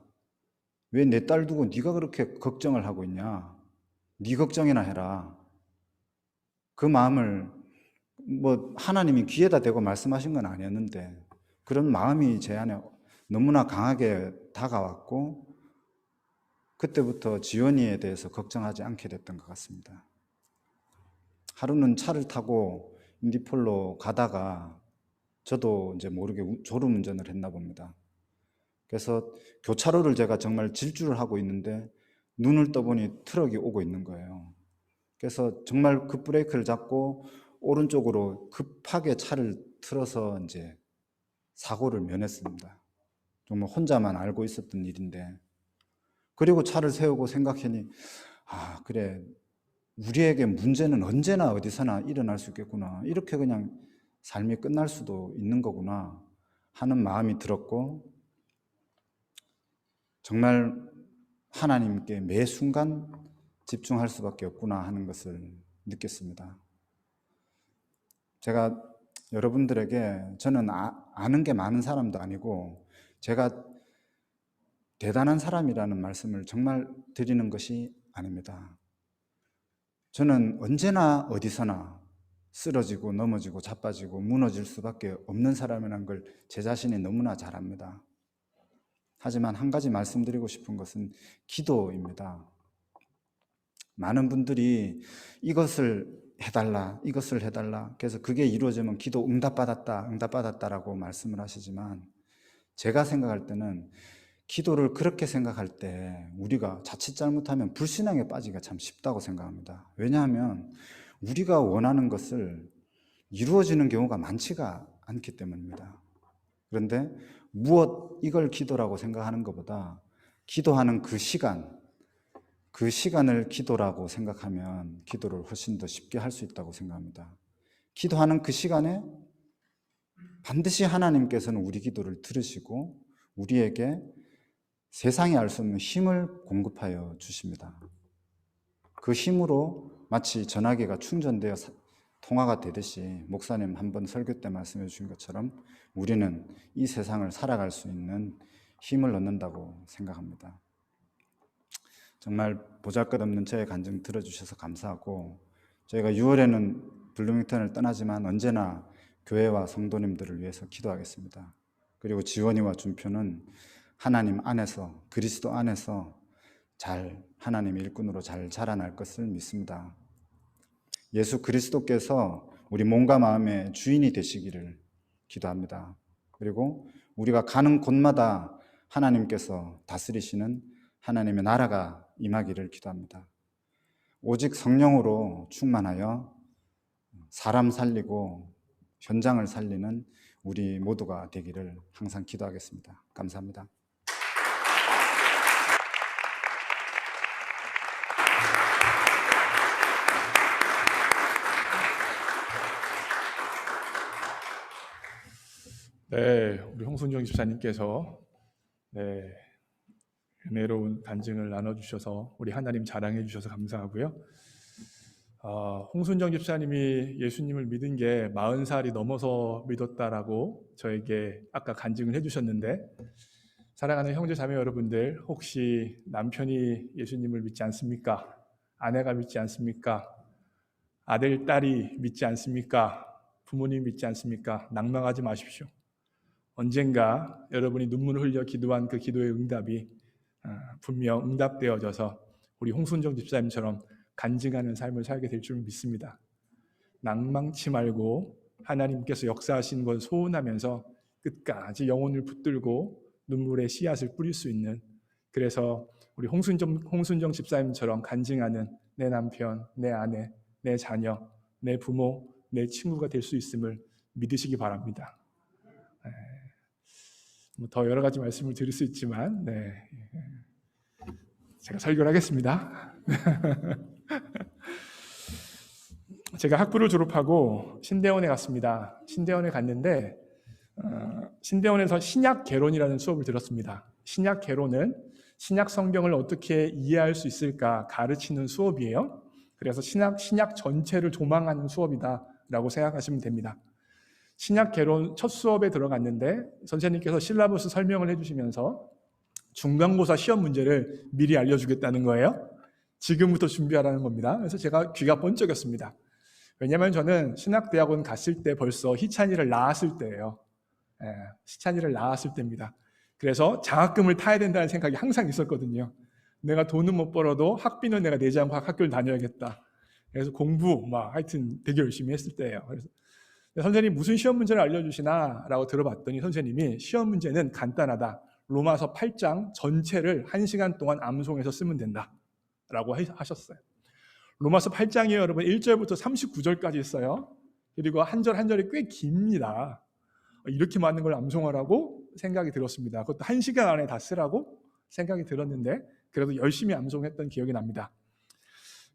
Speaker 5: 왜 내 딸 두고 네가 그렇게 걱정을 하고 있냐? 네 걱정이나 해라. 그 마음을 뭐 하나님이 귀에다 대고 말씀하신 건 아니었는데 그런 마음이 제 안에 너무나 강하게 다가왔고, 그때부터 지원이에 대해서 걱정하지 않게 됐던 것 같습니다. 하루는 차를 타고 인디폴로 가다가 저도 이제 모르게 졸음운전을 했나 봅니다. 그래서 교차로를 제가 정말 질주를 하고 있는데 눈을 떠보니 트럭이 오고 있는 거예요. 그래서 정말 급브레이크를 잡고 오른쪽으로 급하게 차를 틀어서 이제 사고를 면했습니다. 정말 혼자만 알고 있었던 일인데, 그리고 차를 세우고 생각하니 그래, 우리에게 문제는 언제나 어디서나 일어날 수 있겠구나, 이렇게 그냥 삶이 끝날 수도 있는 거구나 하는 마음이 들었고, 정말 하나님께 매 순간 집중할 수밖에 없구나 하는 것을 느꼈습니다. 제가 여러분들에게 저는 아는 게 많은 사람도 아니고 제가 대단한 사람이라는 말씀을 정말 드리는 것이 아닙니다. 저는 언제나 어디서나 쓰러지고 넘어지고 자빠지고 무너질 수밖에 없는 사람이라는 걸 제 자신이 너무나 잘 압니다. 하지만 한 가지 말씀드리고 싶은 것은 기도입니다. 많은 분들이 이것을 해달라, 이것을 해달라, 그래서 그게 이루어지면 기도 응답받았다, 응답받았다라고 말씀을 하시지만, 제가 생각할 때는 기도를 그렇게 생각할 때 우리가 자칫 잘못하면 불신앙에 빠지기가 참 쉽다고 생각합니다. 왜냐하면 우리가 원하는 것을 이루어지는 경우가 많지가 않기 때문입니다. 그런데 이걸 기도라고 생각하는 것보다 기도하는 그 시간을 기도라고 생각하면 기도를 훨씬 더 쉽게 할 수 있다고 생각합니다. 기도하는 그 시간에 반드시 하나님께서는 우리 기도를 들으시고 우리에게 세상이 알 수 없는 힘을 공급하여 주십니다. 그 힘으로 마치 전화기가 충전되어 통화가 되듯이 목사님 한 번 설교 때 말씀해 주신 것처럼 우리는 이 세상을 살아갈 수 있는 힘을 얻는다고 생각합니다. 정말 보잘것없는 저의 간증 들어주셔서 감사하고, 저희가 6월에는 블루밍턴을 떠나지만 언제나 교회와 성도님들을 위해서 기도하겠습니다. 그리고 지원이와 준표는 하나님 안에서, 그리스도 안에서 잘 하나님의 일꾼으로 잘 자라날 것을 믿습니다. 예수 그리스도께서 우리 몸과 마음의 주인이 되시기를 기도합니다. 그리고 우리가 가는 곳마다 하나님께서 다스리시는 하나님의 나라가 임하기를 기도합니다. 오직 성령으로 충만하여 사람 살리고 현장을 살리는 우리 모두가 되기를 항상 기도하겠습니다. 감사합니다.
Speaker 1: 네, 우리 홍순정 집사님께서 은혜로운 간증을 나눠주셔서 우리 하나님 자랑해 주셔서 감사하고요. 홍순정 집사님이 예수님을 믿은 게 40살이 넘어서 믿었다라고 저에게 아까 간증을 해주셨는데, 사랑하는 형제 자매 여러분들, 혹시 남편이 예수님을 믿지 않습니까? 아내가 믿지 않습니까? 아들, 딸이 믿지 않습니까? 부모님 믿지 않습니까? 낭망하지 마십시오. 언젠가 여러분이 눈물을 흘려 기도한 그 기도의 응답이 분명 응답되어져서 우리 홍순정 집사님처럼 간증하는 삶을 살게 될 줄 믿습니다. 낭망치 말고 하나님께서 역사하신 걸 소원하면서 끝까지 영혼을 붙들고 눈물의 씨앗을 뿌릴 수 있는, 그래서 우리 홍순정 집사님처럼 간증하는 내 남편, 내 아내, 내 자녀, 내 부모, 내 친구가 될 수 있음을 믿으시기 바랍니다. 더 여러 가지 말씀을 드릴 수 있지만 제가 설교를 하겠습니다. 제가 학부를 졸업하고 신대원에 갔습니다. 신대원에 갔는데 신대원에서 신약 개론이라는 수업을 들었습니다. 신약 개론은 신약 성경을 어떻게 이해할 수 있을까 가르치는 수업이에요. 그래서 신약 전체를 조망하는 수업이다라고 생각하시면 됩니다. 신약 개론 첫 수업에 들어갔는데 선생님께서 실라버스 설명을 해주시면서 중간고사 시험 문제를 미리 알려주겠다는 거예요. 지금부터 준비하라는 겁니다. 그래서 제가 귀가 번쩍였습니다. 왜냐하면 저는 신학대학원 갔을 때 벌써 희찬이를 낳았을 때예요. 희찬이를 낳았을 때입니다. 그래서 장학금을 타야 된다는 생각이 항상 있었거든요. 내가 돈은 못 벌어도 학비는 내가 내지 않고 학교를 다녀야겠다. 그래서 공부 하여튼 되게 열심히 했을 때예요. 그래서 선생님 무슨 시험 문제를 알려주시나 라고 들어봤더니 선생님이 시험 문제는 간단하다. 로마서 8장 전체를 1시간 동안 암송해서 쓰면 된다 라고 하셨어요. 로마서 8장이에요 여러분. 1절부터 39절까지 있어요. 그리고 한 절 한 절이 꽤 깁니다. 이렇게 많은 걸 암송하라고 생각이 들었습니다. 그것도 1시간 안에 다 쓰라고 생각이 들었는데 그래도 열심히 암송했던 기억이 납니다.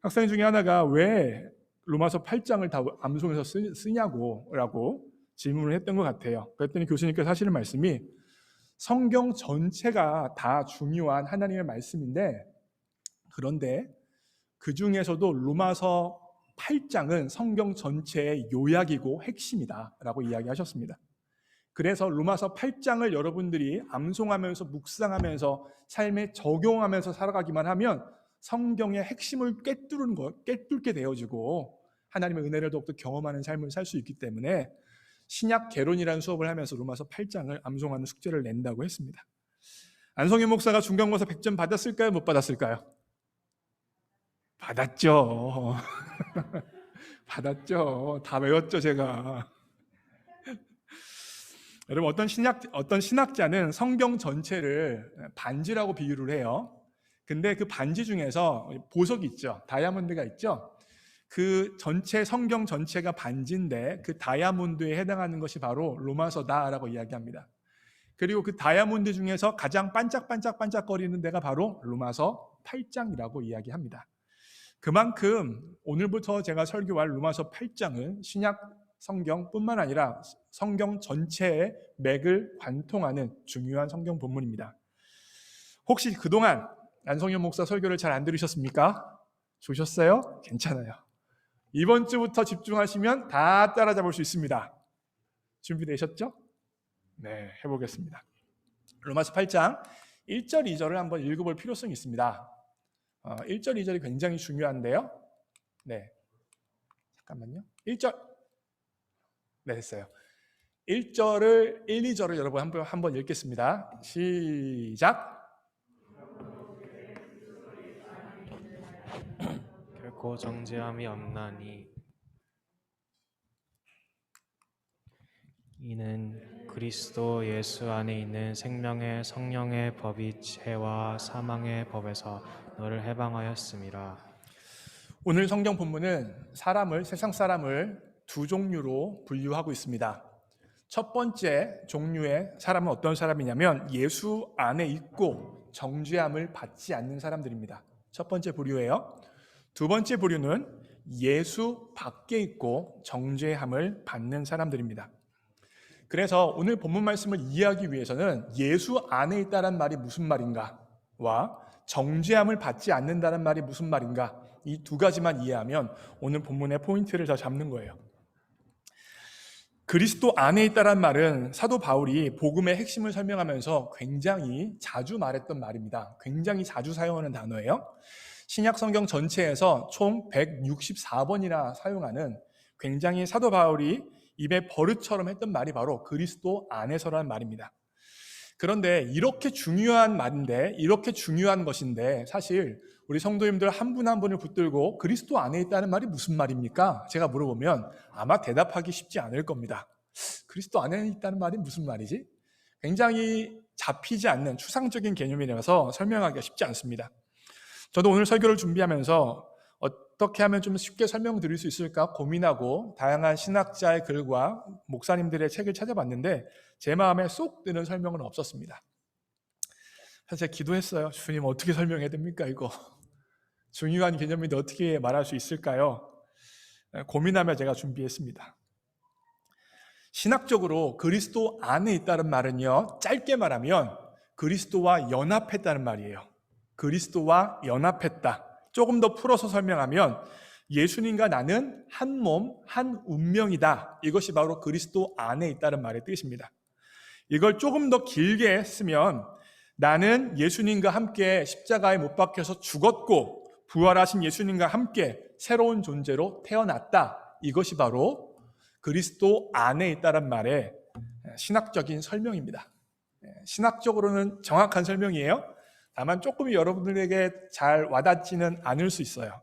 Speaker 1: 학생 중에 하나가 왜 로마서 8장을 다 암송해서 쓰냐고 라고 질문을 했던 것 같아요. 그랬더니 교수님께서 하시는 말씀이 성경 전체가 다 중요한 하나님의 말씀인데, 그런데 그 중에서도 로마서 8장은 성경 전체의 요약이고 핵심이다 라고 이야기하셨습니다. 그래서 로마서 8장을 여러분들이 암송하면서 묵상하면서 삶에 적용하면서 살아가기만 하면 성경의 핵심을 꿰뚫게 되어지고 하나님의 은혜를 더욱더 경험하는 삶을 살 수 있기 때문에 신약 개론이라는 수업을 하면서 로마서 8장을 암송하는 숙제를 낸다고 했습니다. 안성현 목사가 중간고사 100점 받았을까요? 못 받았을까요? 받았죠. 받았죠. 다 외웠죠 제가. 여러분 어떤 신학자는 성경 전체를 반지라고 비유를 해요. 근데 그 반지 중에서 보석이 있죠. 다이아몬드가 있죠. 그 전체 성경 전체가 반지인데 그 다이아몬드에 해당하는 것이 바로 로마서다라고 이야기합니다. 그리고 그 다이아몬드 중에서 가장 반짝반짝거리는 데가 바로 로마서 8장이라고 이야기합니다. 그만큼 오늘부터 제가 설교할 로마서 8장은 신약 성경뿐만 아니라 성경 전체의 맥을 관통하는 중요한 성경 본문입니다. 혹시 그동안 안성현 목사 설교를 잘 안 들으셨습니까? 좋으셨어요? 괜찮아요. 이번 주부터 집중하시면 다 따라잡을 수 있습니다. 준비되셨죠? 네, 해보겠습니다. 로마서 8장 1절, 2절을 한번 읽어볼 필요성이 있습니다. 1절, 2절이 굉장히 중요한데요. 네, 잠깐만요. 1절, 네, 됐어요. 1절을 1, 2절을 여러분 한번 읽겠습니다. 시작.
Speaker 3: 결코 정죄함이 없나니 이는 그리스도 예수 안에 있는 생명의 성령의 법이 죄와 사망의 법에서 너를 해방하였음이라.
Speaker 1: 오늘 성경 본문은 세상 사람을 두 종류로 분류하고 있습니다. 첫 번째 종류의 사람은 어떤 사람이냐면 예수 안에 있고 정죄함을 받지 않는 사람들입니다. 첫 번째 부류예요. 두 번째 부류는 예수 밖에 있고 정죄함을 받는 사람들입니다. 그래서 오늘 본문 말씀을 이해하기 위해서는 예수 안에 있다는 말이 무슨 말인가와 정죄함을 받지 않는다는 말이 무슨 말인가, 이 두 가지만 이해하면 오늘 본문의 포인트를 다 잡는 거예요. 그리스도 안에 있다는 말은 사도 바울이 복음의 핵심을 설명하면서 굉장히 자주 말했던 말입니다. 굉장히 자주 사용하는 단어예요. 신약 성경 전체에서 총 164번이나 사용하는 굉장히 사도 바울이 입에 버릇처럼 했던 말이 바로 그리스도 안에서라는 말입니다. 그런데 이렇게 중요한 말인데, 이렇게 중요한 것인데 사실 우리 성도님들 한 분 한 분을 붙들고 그리스도 안에 있다는 말이 무슨 말입니까? 제가 물어보면 아마 대답하기 쉽지 않을 겁니다. 그리스도 안에 있다는 말이 무슨 말이지? 굉장히 잡히지 않는 추상적인 개념이라서 설명하기가 쉽지 않습니다. 저도 오늘 설교를 준비하면서 어떻게 하면 좀 쉽게 설명드릴 수 있을까 고민하고 다양한 신학자의 글과 목사님들의 책을 찾아봤는데 제 마음에 쏙 드는 설명은 없었습니다. 그래서 제가 기도했어요. 주님, 어떻게 설명해야 됩니까 이거? 중요한 개념인데 어떻게 말할 수 있을까요? 고민하며 제가 준비했습니다. 신학적으로 그리스도 안에 있다는 말은요, 짧게 말하면 그리스도와 연합했다는 말이에요. 그리스도와 연합했다. 조금 더 풀어서 설명하면 예수님과 나는 한 몸, 한 운명이다. 이것이 바로 그리스도 안에 있다는 말의 뜻입니다. 이걸 조금 더 길게 쓰면 나는 예수님과 함께 십자가에 못 박혀서 죽었고 부활하신 예수님과 함께 새로운 존재로 태어났다. 이것이 바로 그리스도 안에 있다는 말의 신학적인 설명입니다. 신학적으로는 정확한 설명이에요. 다만 조금 여러분들에게 잘 와닿지는 않을 수 있어요.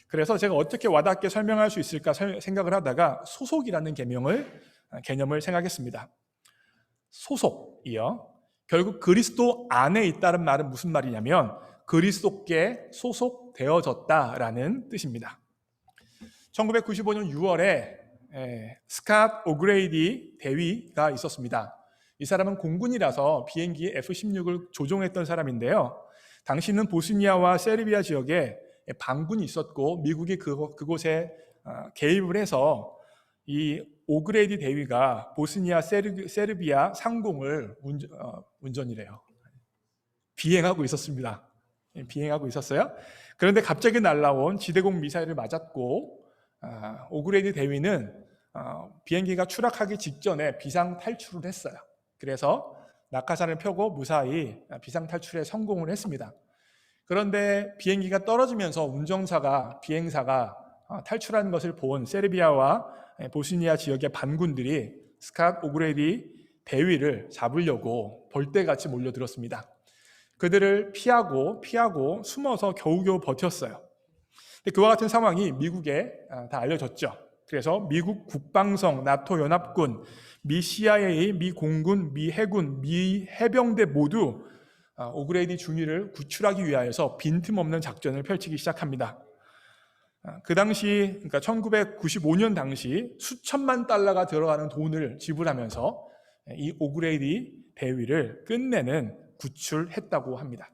Speaker 1: 그래서 제가 어떻게 와닿게 설명할 수 있을까 생각을 하다가 소속이라는 개념을 생각했습니다. 소속이요. 결국 그리스도 안에 있다는 말은 무슨 말이냐면 그리스도께 소속되어졌다라는 뜻입니다. 1995년 6월에 스캇 오그레이디 대위가 있었습니다. 이 사람은 공군이라서 비행기 F-16을 조종했던 사람인데요. 당시는 보스니아와 세르비아 지역에 반군이 있었고 미국이 그곳에 개입을 해서 이 오그레이디 대위가 보스니아 세르비아 상공을 비행하고 있었습니다. 비행하고 있었어요. 그런데 갑자기 날라온 지대공 미사일을 맞았고 오그레이디 대위는 비행기가 추락하기 직전에 비상 탈출을 했어요. 그래서 낙하산을 펴고 무사히 비상 탈출에 성공을 했습니다. 그런데 비행기가 떨어지면서 비행사가 탈출하는 것을 본 세르비아와 보스니아 지역의 반군들이 스캇 오그레이디 대위를 잡으려고 벌떼같이 몰려들었습니다. 그들을 피하고 숨어서 겨우겨우 버텼어요. 근데 그와 같은 상황이 미국에 다 알려졌죠. 그래서 미국 국방성, 나토 연합군, 미 CIA, 미 공군, 미 해군, 미 해병대 모두 오그레이디 중위를 구출하기 위하여서 빈틈없는 작전을 펼치기 시작합니다. 그 당시, 그러니까 1995년 당시 수천만 달러가 들어가는 돈을 지불하면서 이 오그레이디 대위를 끝내는 구출했다고 합니다.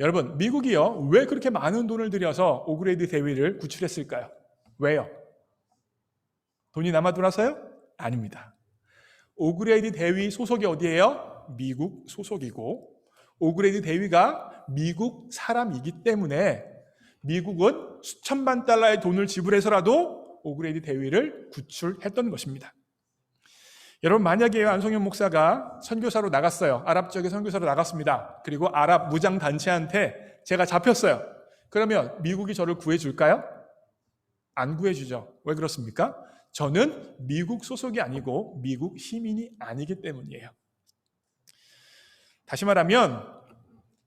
Speaker 1: 여러분, 미국이요, 왜 그렇게 많은 돈을 들여서 오그레이디 대위를 구출했을까요? 왜요? 돈이 남아돌아서요? 아닙니다. 오그레이디 대위 소속이 어디예요? 미국 소속이고 오그레이디 대위가 미국 사람이기 때문에 미국은 수천만 달러의 돈을 지불해서라도 오그레이디 대위를 구출했던 것입니다. 여러분, 만약에 안성현 목사가 선교사로 나갔어요. 아랍 지역에 선교사로 나갔습니다. 그리고 아랍 무장 단체한테 제가 잡혔어요. 그러면 미국이 저를 구해줄까요? 안 구해주죠. 왜 그렇습니까? 저는 미국 소속이 아니고 미국 시민이 아니기 때문이에요. 다시 말하면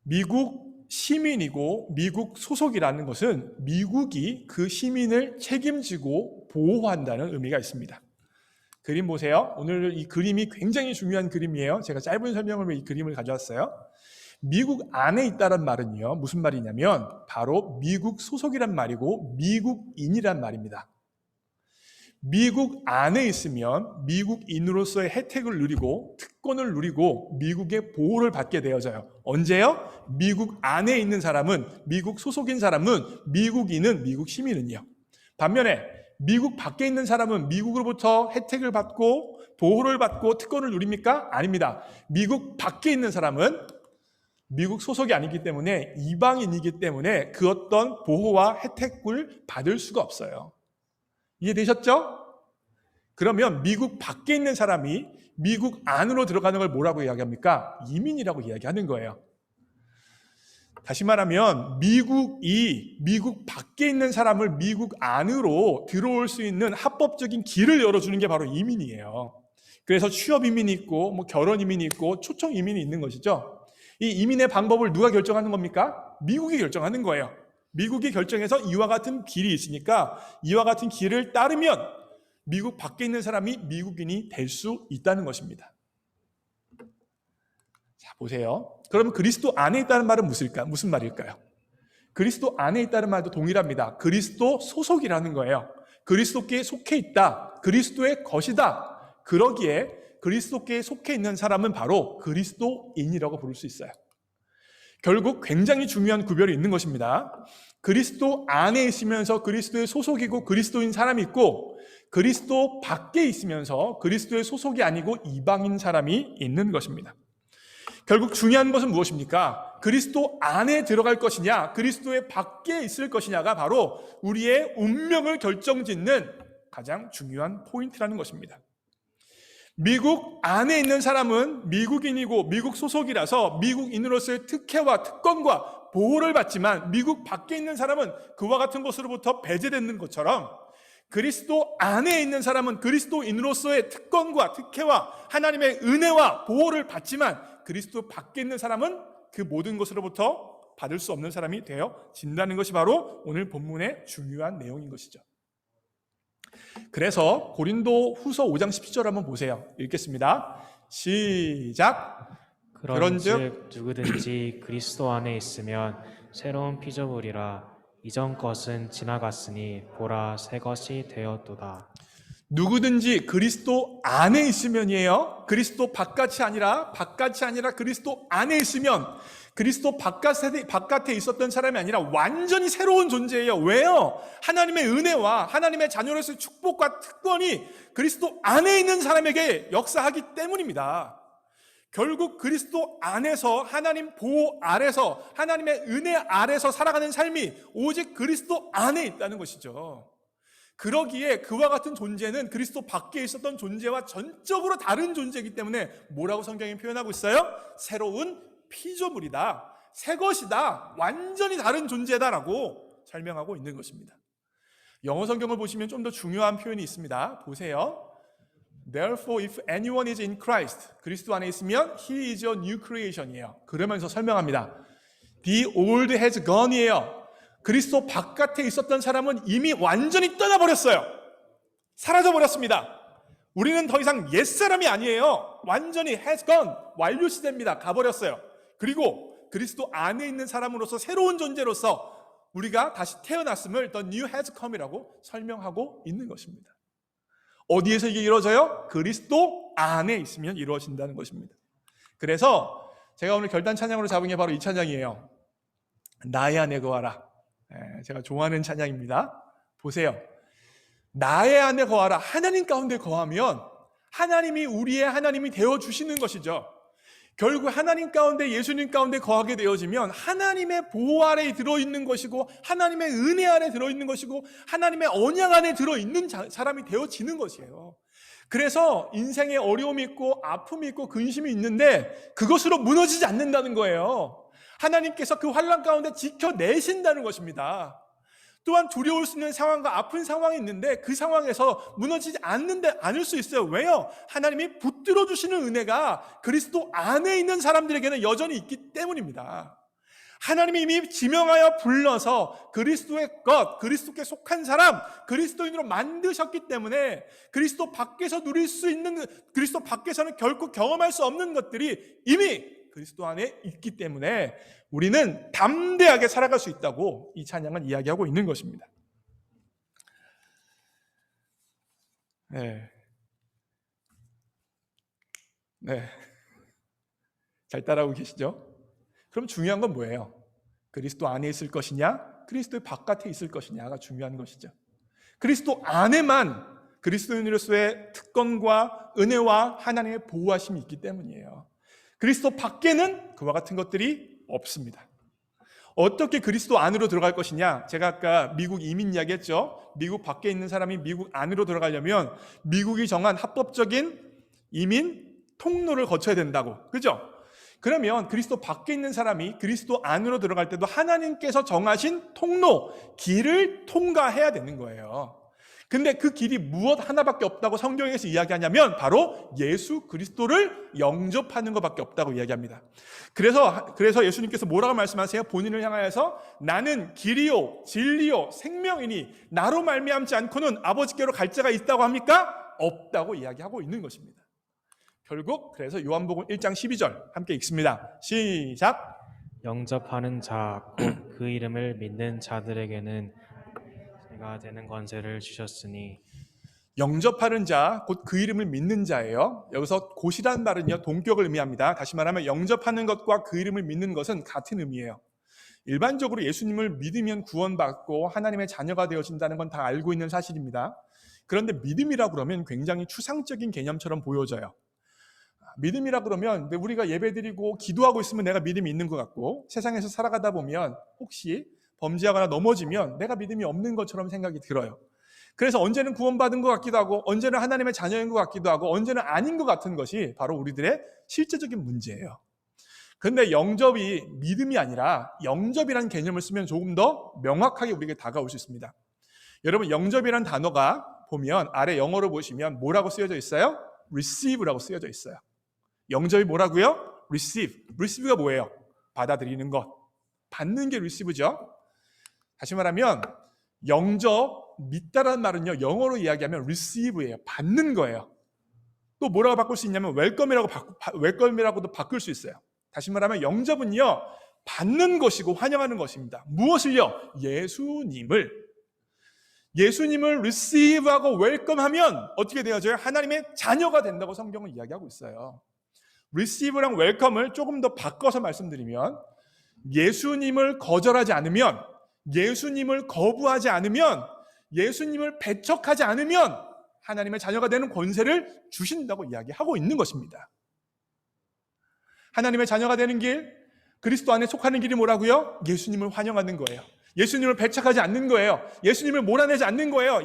Speaker 1: 미국 시민이고 미국 소속이라는 것은 미국이 그 시민을 책임지고 보호한다는 의미가 있습니다. 그림 보세요. 오늘 이 그림이 굉장히 중요한 그림이에요. 제가 짧은 설명을 위해 이 그림을 가져왔어요. 미국 안에 있다는 말은요, 무슨 말이냐면 바로 미국 소속이란 말이고 미국인이란 말입니다. 미국 안에 있으면 미국인으로서의 혜택을 누리고 특권을 누리고 미국의 보호를 받게 되어져요. 언제요? 미국 안에 있는 사람은, 미국 소속인 사람은, 미국인은, 미국 시민은요. 반면에 미국 밖에 있는 사람은 미국으로부터 혜택을 받고 보호를 받고 특권을 누립니까? 아닙니다. 미국 밖에 있는 사람은 미국 소속이 아니기 때문에, 이방인이기 때문에 그 어떤 보호와 혜택을 받을 수가 없어요. 이해되셨죠? 그러면 미국 밖에 있는 사람이 미국 안으로 들어가는 걸 뭐라고 이야기합니까? 이민이라고 이야기하는 거예요. 다시 말하면 미국이 미국 밖에 있는 사람을 미국 안으로 들어올 수 있는 합법적인 길을 열어주는 게 바로 이민이에요. 그래서 취업 이민이 있고 뭐 결혼 이민이 있고 초청 이민이 있는 것이죠. 이 이민의 방법을 누가 결정하는 겁니까? 미국이 결정하는 거예요. 미국이 결정해서 이와 같은 길이 있으니까 이와 같은 길을 따르면 미국 밖에 있는 사람이 미국인이 될 수 있다는 것입니다. 자, 보세요. 그럼 그리스도 안에 있다는 말은 무슨 말일까요? 그리스도 안에 있다는 말도 동일합니다. 그리스도 소속이라는 거예요. 그리스도께 속해 있다. 그리스도의 것이다. 그러기에 그리스도께 속해 있는 사람은 바로 그리스도인이라고 부를 수 있어요. 결국 굉장히 중요한 구별이 있는 것입니다. 그리스도 안에 있으면서 그리스도의 소속이고 그리스도인 사람이 있고, 그리스도 밖에 있으면서 그리스도의 소속이 아니고 이방인 사람이 있는 것입니다. 결국 중요한 것은 무엇입니까? 그리스도 안에 들어갈 것이냐, 그리스도의 밖에 있을 것이냐가 바로 우리의 운명을 결정짓는 가장 중요한 포인트라는 것입니다. 미국 안에 있는 사람은 미국인이고 미국 소속이라서 미국인으로서의 특혜와 특권과 보호를 받지만, 미국 밖에 있는 사람은 그와 같은 것으로부터 배제되는 것처럼 그리스도 안에 있는 사람은 그리스도인으로서의 특권과 특혜와 하나님의 은혜와 보호를 받지만, 그리스도 밖에 있는 사람은 그 모든 것으로부터 받을 수 없는 사람이 되어진다는 것이 바로 오늘 본문의 중요한 내용인 것이죠. 그래서 고린도 후서 5장 17절 한번 보세요. 읽겠습니다. 시작.
Speaker 3: 그런즉 누구든지 그리스도 안에 있으면 새로운 피조물이라 이전 것은 지나갔으니 보라 새 것이 되었도다.
Speaker 1: 누구든지 그리스도 안에 있으면이에요. 그리스도 바깥이 아니라 그리스도 안에 있으면, 그리스도 바깥에 있었던 사람이 아니라 완전히 새로운 존재예요. 왜요? 하나님의 은혜와 하나님의 자녀로서의 축복과 특권이 그리스도 안에 있는 사람에게 역사하기 때문입니다. 결국 그리스도 안에서, 하나님 보호 아래서, 하나님의 은혜 아래서 살아가는 삶이 오직 그리스도 안에 있다는 것이죠. 그러기에 그와 같은 존재는 그리스도 밖에 있었던 존재와 전적으로 다른 존재이기 때문에 뭐라고 성경이 표현하고 있어요? 새로운 피조물이다, 새 것이다, 완전히 다른 존재다라고 설명하고 있는 것입니다. 영어 성경을 보시면 좀 더 중요한 표현이 있습니다. 보세요. Therefore, if anyone is in Christ, 그리스도 안에 있으면 he is a new creation이에요. 그러면서 설명합니다. The old has gone이에요. 그리스도 바깥에 있었던 사람은 이미 완전히 떠나버렸어요. 사라져버렸습니다. 우리는 더 이상 옛사람이 아니에요. 완전히 has gone, 완료 시대입니다. 가버렸어요. 그리고 그리스도 안에 있는 사람으로서 새로운 존재로서 우리가 다시 태어났음을 the new has come이라고 설명하고 있는 것입니다. 어디에서 이게 이루어져요? 그리스도 안에 있으면 이루어진다는 것입니다. 그래서 제가 오늘 결단 찬양으로 잡은 게 바로 이 찬양이에요. 나의 안에 거하라. 제가 좋아하는 찬양입니다. 보세요. 나의 안에 거하라. 하나님 가운데 거하면 하나님이 우리의 하나님이 되어주시는 것이죠. 결국 하나님 가운데, 예수님 가운데 거하게 되어지면 하나님의 보호 아래에 들어있는 것이고, 하나님의 은혜 안에 들어있는 것이고, 하나님의 언약 안에 들어있는 사람이 되어지는 것이에요. 그래서 인생에 어려움이 있고 아픔이 있고 근심이 있는데 그것으로 무너지지 않는다는 거예요. 하나님께서 그 환난 가운데 지켜내신다는 것입니다. 또한 두려울 수 있는 상황과 아픈 상황이 있는데 그 상황에서 무너지지 않을 수 있어요. 왜요? 하나님이 붙들어 주시는 은혜가 그리스도 안에 있는 사람들에게는 여전히 있기 때문입니다. 하나님이 이미 지명하여 불러서 그리스도의 것, 그리스도께 속한 사람, 그리스도인으로 만드셨기 때문에 그리스도 밖에서 누릴 수 있는, 그리스도 밖에서는 결코 경험할 수 없는 것들이 이미 그리스도 안에 있기 때문에 우리는 담대하게 살아갈 수 있다고 이 찬양은 이야기하고 있는 것입니다. 네. 잘 따라오고 계시죠? 그럼 중요한 건 뭐예요? 그리스도 안에 있을 것이냐, 그리스도의 바깥에 있을 것이냐가 중요한 것이죠. 그리스도 안에만 그리스도인으로서의 특권과 은혜와 하나님의 보호하심이 있기 때문이에요. 그리스도 밖에는 그와 같은 것들이 없습니다. 어떻게 그리스도 안으로 들어갈 것이냐? 제가 아까 미국 이민 이야기했죠. 미국 밖에 있는 사람이 미국 안으로 들어가려면 미국이 정한 합법적인 이민 통로를 거쳐야 된다고. 그죠? 그러면 그리스도 밖에 있는 사람이 그리스도 안으로 들어갈 때도 하나님께서 정하신 통로, 길을 통과해야 되는 거예요. 근데 그 길이 무엇 하나밖에 없다고 성경에서 이야기하냐면 바로 예수 그리스도를 영접하는 것밖에 없다고 이야기합니다. 그래서 예수님께서 뭐라고 말씀하세요? 본인을 향하여서 나는 길이요 진리요 생명이니 나로 말미암지 않고는 아버지께로 갈 자가 있다고 합니까? 없다고 이야기하고 있는 것입니다. 결국 그래서 요한복음 1장 12절 함께 읽습니다. 시작.
Speaker 3: 영접하는 자 곧 그 이름을 믿는 자들에게는 제가 되는 권세를 주셨으니.
Speaker 1: 영접하는 자, 곧 그 이름을 믿는 자예요. 여기서 곧이라는 말은요, 동격을 의미합니다. 다시 말하면 영접하는 것과 그 이름을 믿는 것은 같은 의미예요. 일반적으로 예수님을 믿으면 구원받고 하나님의 자녀가 되어진다는 건 다 알고 있는 사실입니다. 그런데 믿음이라 그러면 굉장히 추상적인 개념처럼 보여져요. 믿음이라 그러면 우리가 예배드리고 기도하고 있으면 내가 믿음이 있는 것 같고, 세상에서 살아가다 보면 혹시 범죄하거나 넘어지면 내가 믿음이 없는 것처럼 생각이 들어요. 그래서 언제는 구원받은 것 같기도 하고 언제는 하나님의 자녀인 것 같기도 하고 언제는 아닌 것 같은 것이 바로 우리들의 실제적인 문제예요. 그런데 영접이 믿음이 아니라 영접이라는 개념을 쓰면 조금 더 명확하게 우리에게 다가올 수 있습니다. 여러분, 영접이라는 단어가 보면 아래 영어로 보시면 뭐라고 쓰여져 있어요? receive라고 쓰여져 있어요. 영접이 뭐라고요? receive. receive가 뭐예요? 받아들이는 것. 받는 게 receive죠. 다시 말하면 영접, 믿다라는 말은요, 영어로 이야기하면 receive예요. 받는 거예요. 또 뭐라고 바꿀 수 있냐면 웰컴이라고도 바꿀 수 있어요. 다시 말하면 영접은요, 받는 것이고 환영하는 것입니다. 무엇을요? 예수님을 receive하고 웰컴하면 어떻게 되어져요? 하나님의 자녀가 된다고 성경은 이야기하고 있어요. receive랑 welcome을 조금 더 바꿔서 말씀드리면 예수님을 거절하지 않으면, 예수님을 거부하지 않으면, 예수님을 배척하지 않으면 하나님의 자녀가 되는 권세를 주신다고 이야기하고 있는 것입니다. 하나님의 자녀가 되는 길, 그리스도 안에 속하는 길이 뭐라고요? 예수님을 환영하는 거예요. 예수님을 배척하지 않는 거예요. 예수님을 몰아내지 않는 거예요.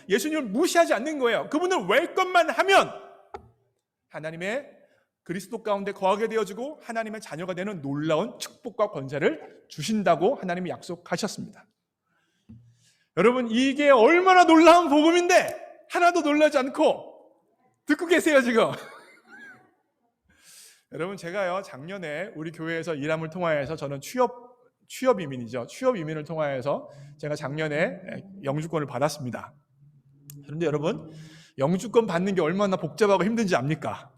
Speaker 1: 예수님을 무시하지 않는 거예요. 그분을 웰컴만 하면 하나님의 그리스도 가운데 거하게 되어지고 하나님의 자녀가 되는 놀라운 축복과 권세를 주신다고 하나님이 약속하셨습니다. 여러분, 이게 얼마나 놀라운 복음인데 하나도 놀라지 않고 듣고 계세요 지금. 여러분, 제가요 작년에 우리 교회에서 일함을 통하여서 저는 취업 이민이죠. 취업 이민을 통하여서 제가 작년에 영주권을 받았습니다. 그런데 여러분, 영주권 받는 게 얼마나 복잡하고 힘든지 압니까?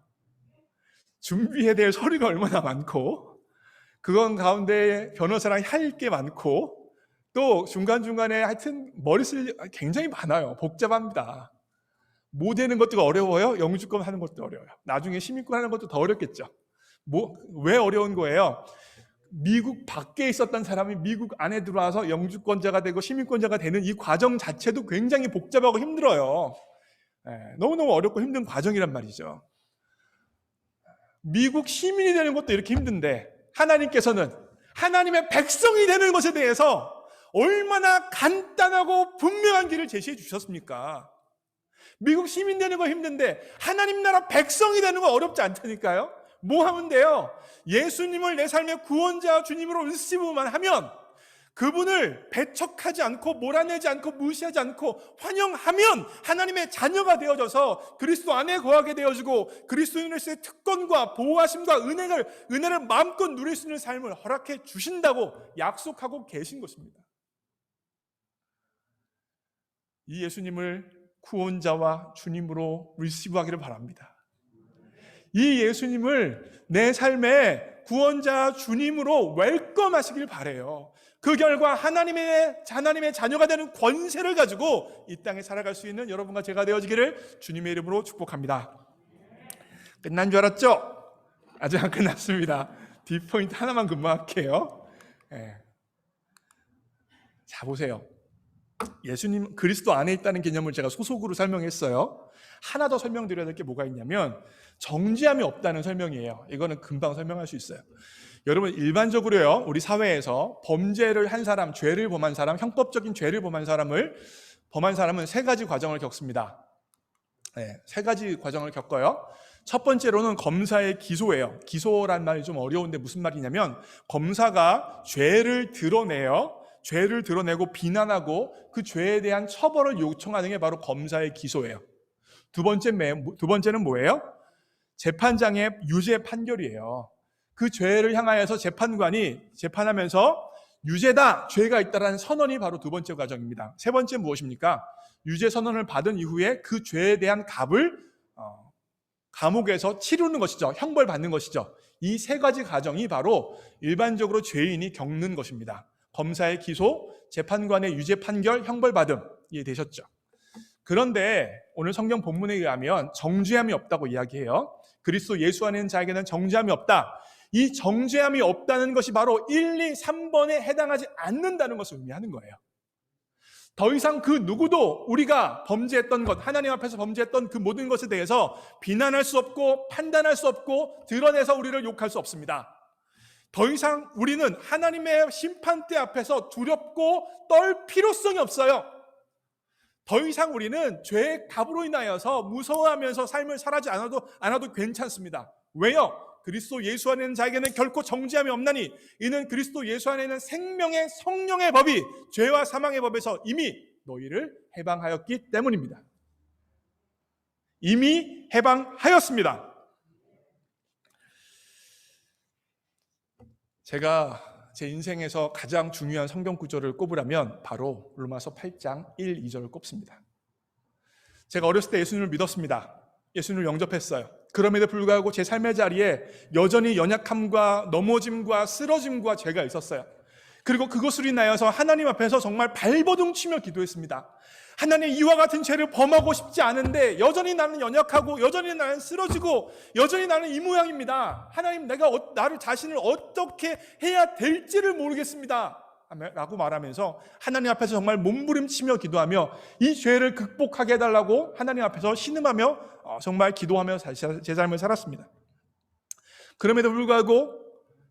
Speaker 1: 준비해야 될 서류가 얼마나 많고, 그건 가운데 변호사랑 할 게 많고, 또 중간중간에 하여튼 머리 쓸 일 굉장히 많아요. 복잡합니다. 뭐 되는 것도 어려워요. 영주권 하는 것도 어려워요. 나중에 시민권 하는 것도 더 어렵겠죠. 왜 어려운 거예요? 미국 밖에 있었던 사람이 미국 안에 들어와서 영주권자가 되고 시민권자가 되는 이 과정 자체도 굉장히 복잡하고 힘들어요. 너무너무 어렵고 힘든 과정이란 말이죠. 미국 시민이 되는 것도 이렇게 힘든데 하나님께서는 하나님의 백성이 되는 것에 대해서 얼마나 간단하고 분명한 길을 제시해 주셨습니까?
Speaker 6: 미국 시민 되는 거 힘든데 하나님 나라 백성이 되는 거 어렵지 않다니까요. 뭐 하면 돼요? 예수님을 내 삶의 구원자 주님으로 리시브만 하면, 그분을 배척하지 않고 몰아내지 않고 무시하지 않고 환영하면 하나님의 자녀가 되어져서 그리스도 안에 거하게 되어지고 그리스도인으로서의 특권과 보호하심과 은혜를 마음껏 누릴 수 있는 삶을 허락해 주신다고 약속하고 계신 것입니다. 이 예수님을 구원자와 주님으로 리시브하기를 바랍니다. 이 예수님을 내 삶의 구원자 주님으로 웰컴하시길 바라요. 그 결과 하나님의 자녀가 되는 권세를 가지고 이 땅에 살아갈 수 있는 여러분과 제가 되어지기를 주님의 이름으로 축복합니다. 끝난 줄 알았죠? 아직 안 끝났습니다. 뒷포인트 하나만 근무할게요. 자, 보세요. 예수님 그리스도 안에 있다는 개념을 제가 소속으로 설명했어요. 하나 더 설명드려야 될 게 뭐가 있냐면 정죄함이 없다는 설명이에요. 이거는 금방 설명할 수 있어요. 여러분, 일반적으로요, 우리 사회에서 범죄를 한 사람, 죄를 범한 사람, 형법적인 죄를 범한 사람은 세 가지 과정을 겪습니다. 세 가지 과정을 겪어요. 첫 번째로는 검사의 기소예요. 기소란 말이 좀 어려운데 무슨 말이냐면, 검사가 죄를 드러내고 비난하고 그 죄에 대한 처벌을 요청하는 게 바로 검사의 기소예요. 두 번째는 뭐예요? 재판장의 유죄 판결이에요. 그 죄를 향하여서 재판관이 재판하면서 유죄다, 죄가 있다라는 선언이 바로 두 번째 과정입니다. 세 번째 무엇입니까? 유죄 선언을 받은 이후에 그 죄에 대한 값을 감옥에서 치르는 것이죠. 형벌받는 것이죠. 이 세 가지 과정이 바로 일반적으로 죄인이 겪는 것입니다. 검사의 기소, 재판관의 유죄 판결, 형벌받음. 이해되셨죠? 그런데 오늘 성경 본문에 의하면 정죄함이 없다고 이야기해요. 그리스도 예수 안에 있는 자에게는 정죄함이 없다. 이 정죄함이 없다는 것이 바로 1, 2, 3번에 해당하지 않는다는 것을 의미하는 거예요. 더 이상 그 누구도 우리가 범죄했던 것, 하나님 앞에서 범죄했던 그 모든 것에 대해서 비난할 수 없고 판단할 수 없고 드러내서 우리를 욕할 수 없습니다. 더 이상 우리는 하나님의 심판대 앞에서 두렵고 떨 필요성이 없어요. 더 이상 우리는 죄의 값으로 인하여서 무서워하면서 삶을 살아지 않아도 괜찮습니다. 왜요? 그리스도 예수 안에 있는 자에게는 결코 정죄함이 없나니 이는 그리스도 예수 안에 있는 생명의 성령의 법이 죄와 사망의 법에서 이미 너희를 해방하였기 때문입니다. 이미 해방하였습니다. 제가 제 인생에서 가장 중요한 성경 구절을 꼽으라면 바로 로마서 8장 1, 2절을 꼽습니다. 제가 어렸을 때 예수님을 믿었습니다. 예수님을 영접했어요. 그럼에도 불구하고 제 삶의 자리에 여전히 연약함과 넘어짐과 쓰러짐과 죄가 있었어요. 그리고 그것으로 인하여서 하나님 앞에서 정말 발버둥 치며 기도했습니다. 하나님, 이와 같은 죄를 범하고 싶지 않은데 여전히 나는 연약하고 여전히 나는 쓰러지고 여전히 나는 이 모양입니다. 하나님, 내가 나를 자신을 어떻게 해야 될지를 모르겠습니다 라고 말하면서 하나님 앞에서 정말 몸부림치며 기도하며 이 죄를 극복하게 해달라고 하나님 앞에서 신음하며 정말 기도하며 제 삶을 살았습니다. 그럼에도 불구하고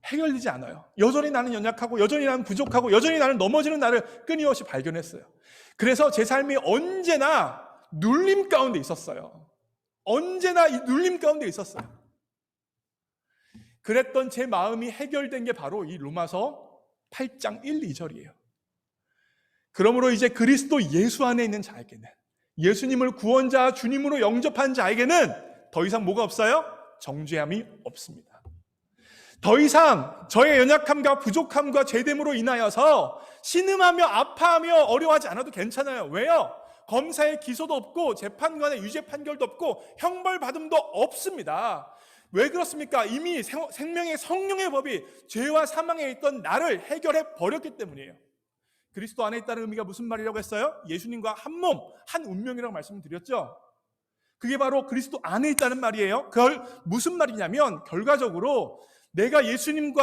Speaker 6: 해결되지 않아요. 여전히 나는 연약하고 여전히 나는 부족하고 여전히 나는 넘어지는 나를 끊임없이 발견했어요. 그래서 제 삶이 언제나 눌림 가운데 있었어요. 언제나 이 눌림 가운데 있었어요. 그랬던 제 마음이 해결된 게 바로 이 로마서 8장 1, 2절이에요. 그러므로 이제 그리스도 예수 안에 있는 자에게는, 예수님을 구원자 주님으로 영접한 자에게는 더 이상 뭐가 없어요? 정죄함이 없습니다. 더 이상 저의 연약함과 부족함과 죄됨으로 인하여서 신음하며 아파하며 어려워하지 않아도 괜찮아요. 왜요? 검사의 기소도 없고 재판관의 유죄 판결도 없고 형벌받음도 없습니다. 왜 그렇습니까? 이미 생명의 성령의 법이 죄와 사망에 있던 나를 해결해 버렸기 때문이에요. 그리스도 안에 있다는 의미가 무슨 말이라고 했어요? 예수님과 한 몸, 한 운명이라고 말씀드렸죠. 그게 바로 그리스도 안에 있다는 말이에요. 그걸 무슨 말이냐면 결과적으로 내가 예수님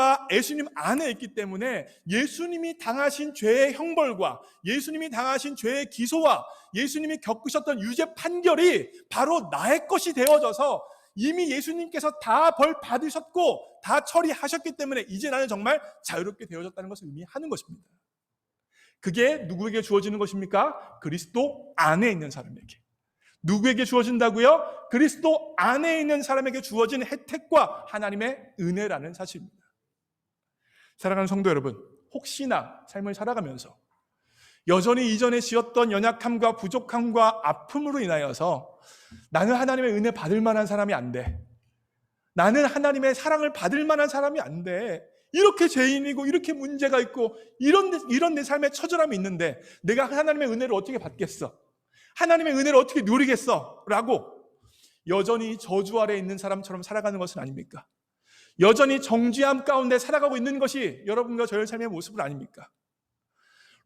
Speaker 6: 안에 있기 때문에 예수님이 당하신 죄의 형벌과 예수님이 당하신 죄의 기소와 예수님이 겪으셨던 유죄 판결이 바로 나의 것이 되어져서 이미 예수님께서 다 벌 받으셨고 다 처리하셨기 때문에 이제 나는 정말 자유롭게 되어졌다는 것을 의미하는 것입니다. 그게 누구에게 주어지는 것입니까? 그리스도 안에 있는 사람에게. 누구에게 주어진다고요? 그리스도 안에 있는 사람에게 주어진 혜택과 하나님의 은혜라는 사실입니다. 사랑하는 성도 여러분, 혹시나 삶을 살아가면서 여전히 이전에 지었던 연약함과 부족함과 아픔으로 인하여서 나는 하나님의 은혜 받을 만한 사람이 안 돼, 나는 하나님의 사랑을 받을 만한 사람이 안 돼, 이렇게 죄인이고 이렇게 문제가 있고 이런 내 삶에 처절함이 있는데 내가 하나님의 은혜를 어떻게 받겠어? 하나님의 은혜를 어떻게 누리겠어? 라고 여전히 저주 아래 있는 사람처럼 살아가는 것은 아닙니까? 여전히 정죄함 가운데 살아가고 있는 것이 여러분과 저의 삶의 모습은 아닙니까?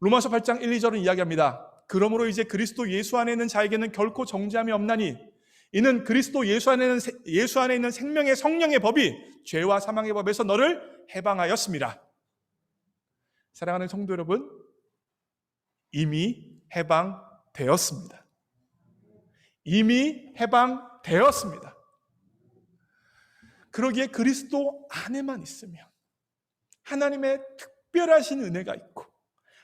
Speaker 6: 로마서 8장 1, 2절은 이야기합니다. 그러므로 이제 그리스도 예수 안에 있는 자에게는 결코 정죄함이 없나니 이는 그리스도 예수 안에 있는 생명의 성령의 법이 죄와 사망의 법에서 너를 해방하였습니다. 사랑하는 성도 여러분, 이미 해방되었습니다. 이미 해방되었습니다. 그러기에 그리스도 안에만 있으면 하나님의 특별하신 은혜가 있고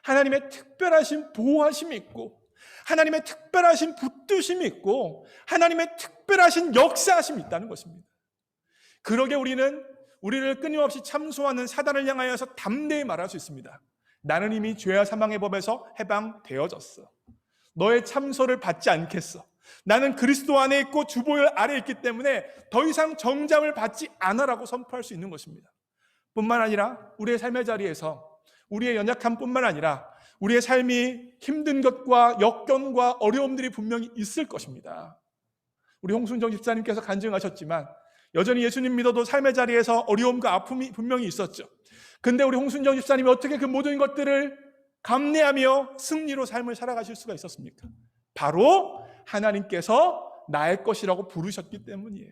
Speaker 6: 하나님의 특별하신 보호하심이 있고 하나님의 특별하신 붙드심이 있고 하나님의 특별하신 역사하심이 있다는 것입니다. 그러기에 우리를 끊임없이 참소하는 사단을 향하여서 담대히 말할 수 있습니다. 나는 이미 죄와 사망의 법에서 해방되어졌어. 너의 참소를 받지 않겠어. 나는 그리스도 안에 있고 주보혈 아래에 있기 때문에 더 이상 정죄함을 받지 않아라고 선포할 수 있는 것입니다. 뿐만 아니라 우리의 삶의 자리에서 우리의 연약함뿐만 아니라 우리의 삶이 힘든 것과 역경과 어려움들이 분명히 있을 것입니다. 우리 홍순정 집사님께서 간증하셨지만 여전히 예수님 믿어도 삶의 자리에서 어려움과 아픔이 분명히 있었죠. 근데 우리 홍순정 집사님이 어떻게 그 모든 것들을 감내하며 승리로 삶을 살아가실 수가 있었습니까? 바로 하나님께서 나의 것이라고 부르셨기 때문이에요.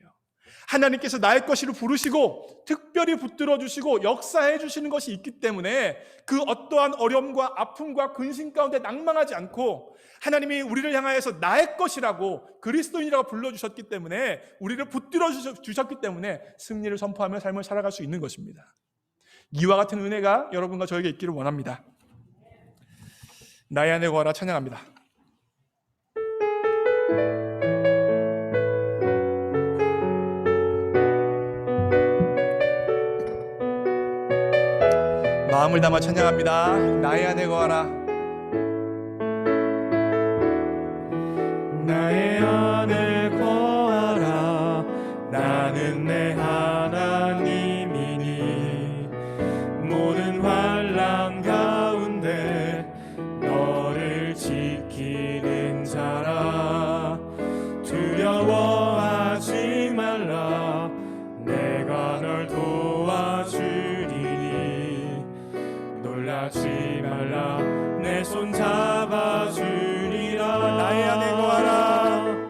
Speaker 6: 하나님께서 나의 것이로 부르시고 특별히 붙들어 주시고 역사해 주시는 것이 있기 때문에 그 어떠한 어려움과 아픔과 근심 가운데 낭망하지 않고 하나님이 우리를 향하여서 나의 것이라고 그리스도인이라고 불러주셨기 때문에 우리를 붙들어 주셨기 때문에 승리를 선포하며 삶을 살아갈 수 있는 것입니다. 이와 같은 은혜가 여러분과 저에게 있기를 원합니다. 나의 안에 거하라 찬양합니다. 마음을 담아 찬양합니다. 나의 안에 거하라.
Speaker 2: 나의 안에 거하라. 나는 내 하나님이니 모든 환난 가운데 너를 지키는 자라. 두려워하지 말라. 내가 널 도와주리니 놀라지 말라. 내 손 잡아주리라.
Speaker 6: 나의 안에 거하라.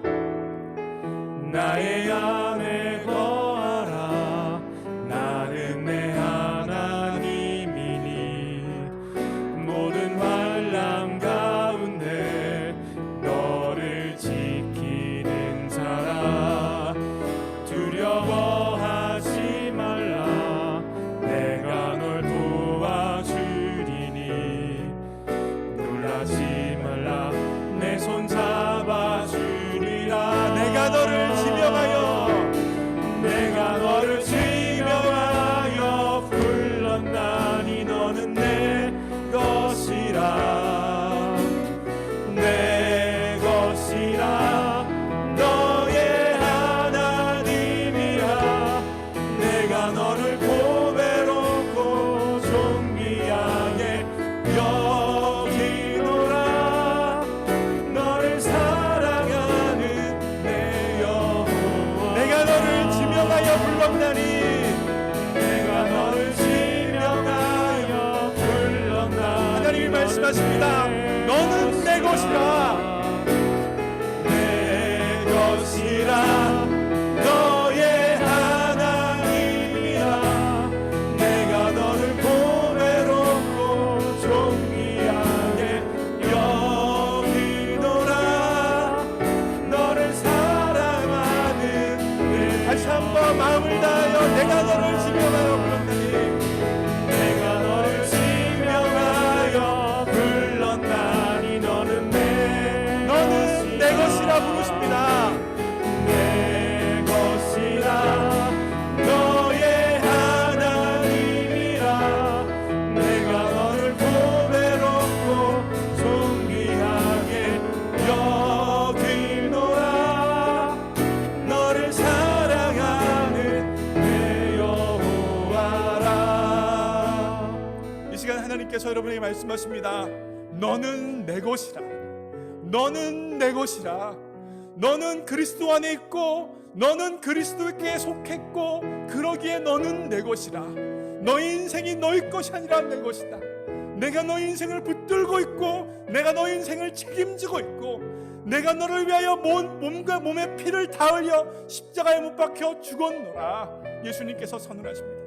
Speaker 2: 나의 안에 거하라. 나는 내 하나님이니 모든 환난 가운데 너를 지키는 자라. 두려워하지 말라. 내가 널 도와주리니 놀라지 말라. 내 손 잡아주리라.
Speaker 6: 내가 너를 지명하여
Speaker 2: 내가 너를 지명하여 불렀나니 너는 내 것이라. 내 것이라. 너의 하나님이라. 내가 너를 보배롭고 존귀하게 여기노라. 너를 사랑하는 내 영혼.
Speaker 6: 내가 너를 지명하여 불렀나니
Speaker 2: 내가 너를 지명하여 불렀나니
Speaker 6: 하나님이 말씀하십니다. 너는 내 것이라.
Speaker 2: 내 것이라. 너의 하나님이라. 내가 너를 보배롭고 존귀하게 여기노라. 너를 사랑하는 내
Speaker 6: 다시 한번 마음을 다하여 내가 너를 지명하여 불렀나니
Speaker 2: 내가 너를 지명하여 불렀나니 너는 내
Speaker 6: 너는 내 것이라 부르십니다. 예수님께서 여러분에게 말씀하십니다. 너는 내 것이라. 너는 내 것이라. 너는 그리스도 안에 있고 너는 그리스도께 속했고 그러기에 너는 내 것이라. 너의 인생이 너의 것이 아니라 내 것이다. 내가 너의 인생을 붙들고 있고 내가 너의 인생을 책임지고 있고 내가 너를 위하여 몸과 몸의 피를 다 흘려 십자가에 못 박혀 죽었노라. 예수님께서 선언하십니다.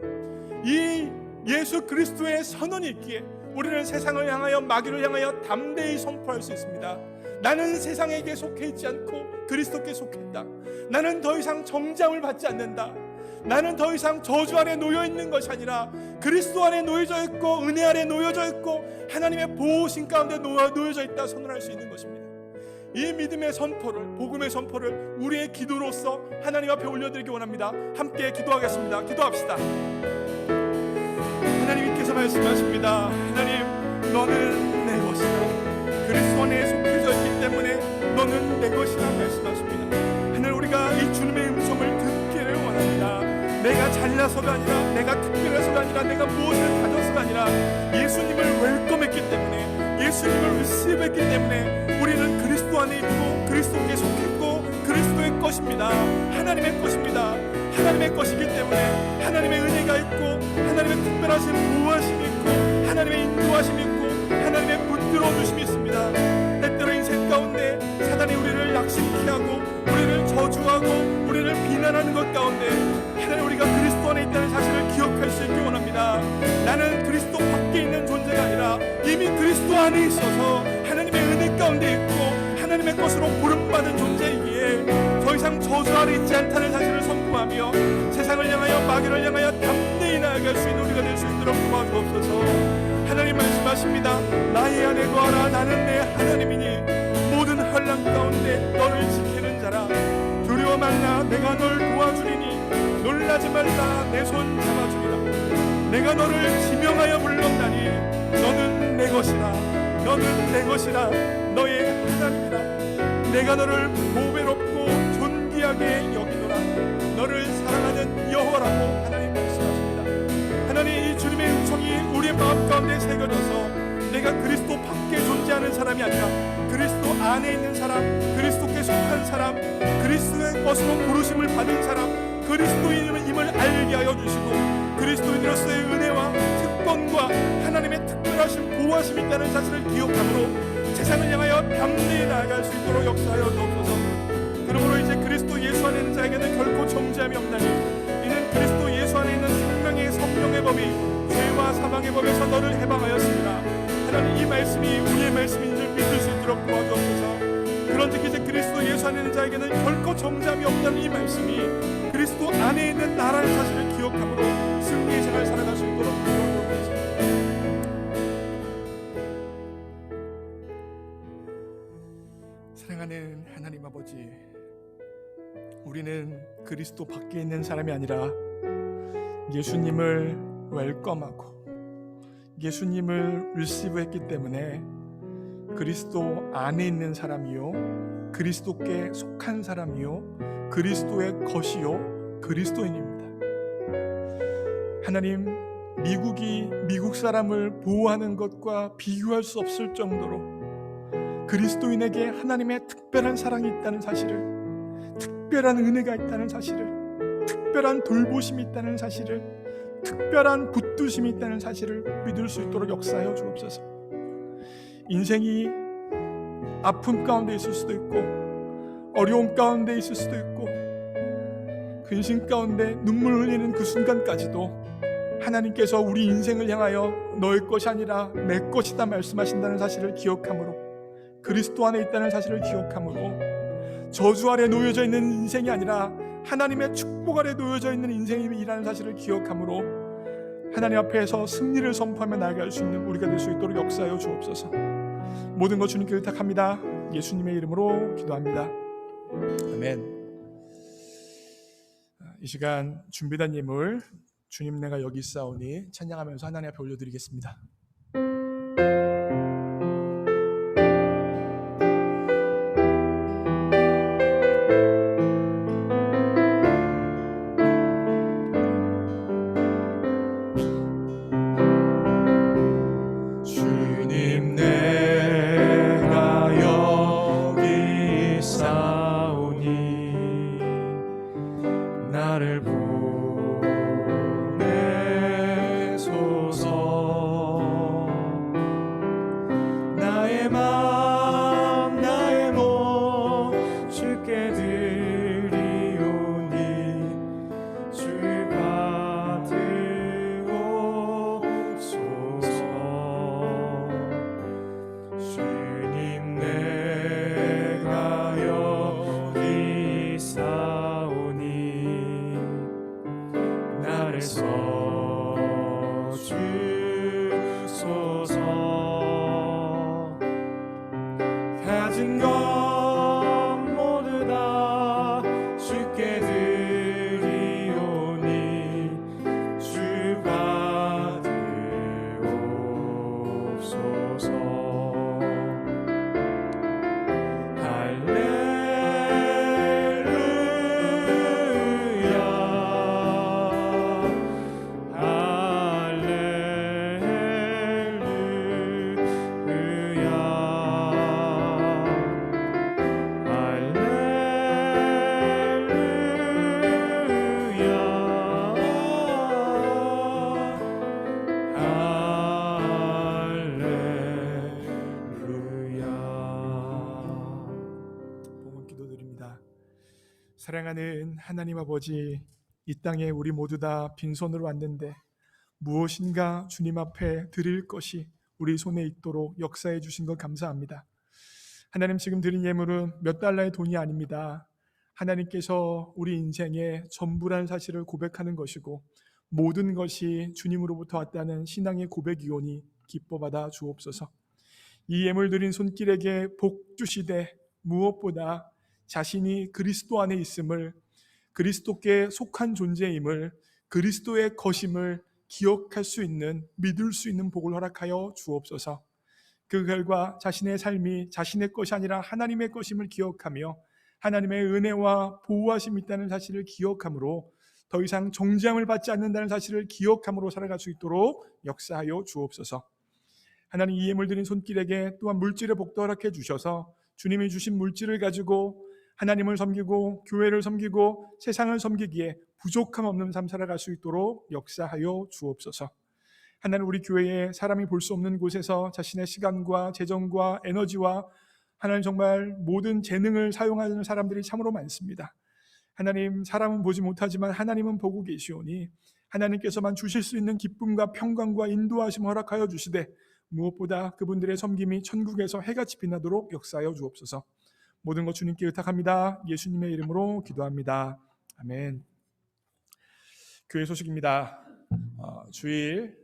Speaker 6: 이 예수 그리스도의 선언이 있기에 우리는 세상을 향하여 마귀를 향하여 담대히 선포할 수 있습니다. 나는 세상에게 속해 있지 않고 그리스도께 속했다. 나는 더 이상 정죄함을 받지 않는다. 나는 더 이상 저주 아래 놓여 있는 것이 아니라 그리스도 안에 놓여져 있고 은혜 아래 놓여져 있고 하나님의 보호신 가운데 놓여져 있다 선언할 수 있는 것입니다. 이 믿음의 선포를, 복음의 선포를 우리의 기도로서 하나님 앞에 올려드리기 원합니다. 함께 기도하겠습니다. 기도합시다. 하나님께서 말씀하십니다. 하나님, 너는 내 것이다. 그리스도 안에 속해져 있기 때문에 너는 내 것이라 말씀하십니다. 하나님, 우리가 이 주님의 음성을 듣기를 원합니다. 내가 잘나서가 아니라, 내가 특별해서가 아니라, 내가 무엇을 가져서가 아니라 예수님을 웰컴했기 때문에, 예수님을 리시브했기 때문에 우리는 그리스도 안에 있고 그리스도께 속했고 그리스도의 것입니다. 하나님의 것입니다. 하나님의 것이기 때문에 하나님의 은혜가 있고 하나님의 특별하신 보호하심이 있고 하나님의 인도하심이 있고 하나님의 붙들어 주심이 있습니다. 때때로 인생 가운데 사단이 우리를 낙심케 하고 우리를 저주하고 우리를 비난하는 것 가운데 하나님, 우리가 그리스도 안에 있다는 사실을 기억할 수 있기 원합니다. 나는 그리스도 밖에 있는 존재가 아니라 이미 그리스도 안에 있어서 하나님의 은혜 가운데 있고 하나님의 것으로 부름받은 존재이기에 더 이상 저주 아래 있지 않다는 사실을 선포하며 세상을 향하여 마귀를 향하여 담대히 나아갈 수 있는 우리가 될 수 있도록 도와주옵소서. 하나님 말씀하십니다. 나의 안에 거하라. 나는 내 하나님이니 모든 환난 가운데 너를 지키는 자라. 두려워 말라. 내가 널 도와주리니 놀라지 말라. 내 손 잡아주리라. 내가 너를 지명하여 불렀나니 너는 내 것이라. 너는 내 것이라. 너의 하나님이라. 내가 너를 보배롭고 존귀하게 여기노라. 너를 사랑하는 여호와라고 하나님 말씀하십니다. 하나님, 이 주님의 음성이 우리의 마음 가운데 새겨져서 내가 그리스도 밖에 존재하는 사람이 아니라 그리스도 안에 있는 사람, 그리스도께 속한 사람, 그리스도의 것으로 부르심을 받은 사람, 그리스도인임을 알게 하여 주시고 그리스도인으로서의 은혜와 특권과 하나님의 특별하신 보호하심이 있다는 사실을 기억함으로 세상을 향하여 담대히 나아갈 수 있도록 역사하여 주옵소서. 그러므로 이제 그리스도 예수 안에 있는 자에게는 결코 정죄함이 없나니 이는 그리스도 예수 안에 있는 생명의 성령의 법이 죄와 사망의 법에서 너를 해방하였습니다. 하나님, 이 말씀이 우리의 말씀인 줄 믿을 수 있도록 도와주옵소서. 그런즉 이제 그리스도 예수 안에 있는 자에게는 결코 정죄함이 없다는 이 말씀이 그리스도 안에 있는 나라는 사실을 기억함으로 승리의 생활을 살아갈 수 있도록 도와주옵소서. 사랑하는 하나님 아버지, 우리는 그리스도 밖에 있는 사람이 아니라 예수님을 웰컴하고 예수님을 리시브했기 때문에 그리스도 안에 있는 사람이요 그리스도께 속한 사람이요 그리스도의 것이요 그리스도인입니다. 하나님, 미국이 미국 사람을 보호하는 것과 비교할 수 없을 정도로 그리스도인에게 하나님의 특별한 사랑이 있다는 사실을, 특별한 은혜가 있다는 사실을, 특별한 돌보심이 있다는 사실을, 특별한 붙드심이 있다는 사실을 믿을 수 있도록 역사하여 주옵소서. 인생이 아픔 가운데 있을 수도 있고 어려움 가운데 있을 수도 있고 근심 가운데 눈물 흘리는 그 순간까지도 하나님께서 우리 인생을 향하여 너의 것이 아니라 내 것이다 말씀하신다는 사실을 기억함으로, 그리스도 안에 있다는 사실을 기억함으로 저주 아래 놓여져 있는 인생이 아니라 하나님의 축복 아래 놓여져 있는 인생이라는 사실을 기억함으로 하나님 앞에서 승리를 선포하며 나아갈 수 있는 우리가 될 수 있도록 역사하여 주옵소서. 모든 것 주님께 의탁합니다. 예수님의 이름으로 기도합니다. 아멘. 이 시간 준비된 예물 주님 내가 여기 있사오니 찬양하면서 하나님 앞에 올려드리겠습니다.
Speaker 2: 나를 보내소서. 나의 맘 나의 몸 주께 드리오니 주 받으옵소서. 주님 내가 여기 있사오니 나를 써주소서. 가진 것 모두 다 주께 드리오니 주 받으옵소서.
Speaker 1: 복음 기도드립니다. 사랑하는 하나님 아버지, 이 땅에 우리 모두 다 빈손으로 왔는데 무엇인가 주님 앞에 드릴 것이 우리 손에 있도록 역사해 주신 것 감사합니다. 하나님, 지금 드린 예물은 몇 달러의 돈이 아닙니다. 하나님께서 우리 인생의 전부라는 사실을 고백하는 것이고 모든 것이 주님으로부터 왔다는 신앙의 고백이오니 기뻐 받아 주옵소서. 이 예물 드린 손길에게 복 주시되 무엇보다 자신이 그리스도 안에 있음을, 그리스도께 속한 존재임을, 그리스도의 것임을 기억할 수 있는, 믿을 수 있는 복을 허락하여 주옵소서. 그 결과 자신의 삶이 자신의 것이 아니라 하나님의 것임을 기억하며 하나님의 은혜와 보호하심이 있다는 사실을 기억함으로 더 이상 정죄함을 받지 않는다는 사실을 기억함으로 살아갈 수 있도록 역사하여 주옵소서. 하나님, 이 예물 드린 손길에게 또한 물질의 복도 허락해 주셔서 주님이 주신 물질을 가지고 하나님을 섬기고 교회를 섬기고 세상을 섬기기에 부족함 없는 삶 살아갈 수 있도록 역사하여 주옵소서. 하나님, 우리 교회에 사람이 볼 수 없는 곳에서 자신의 시간과 재정과 에너지와 하나님 정말 모든 재능을 사용하는 사람들이 참으로 많습니다. 하나님, 사람은 보지 못하지만 하나님은 보고 계시오니 하나님께서만 주실 수 있는 기쁨과 평강과 인도하심 허락하여 주시되 무엇보다 그분들의 섬김이 천국에서 해같이 빛나도록 역사하여 주옵소서. 모든 것 주님께 의탁합니다. 예수님의 이름으로 기도합니다. 아멘. 교회 소식입니다. 주일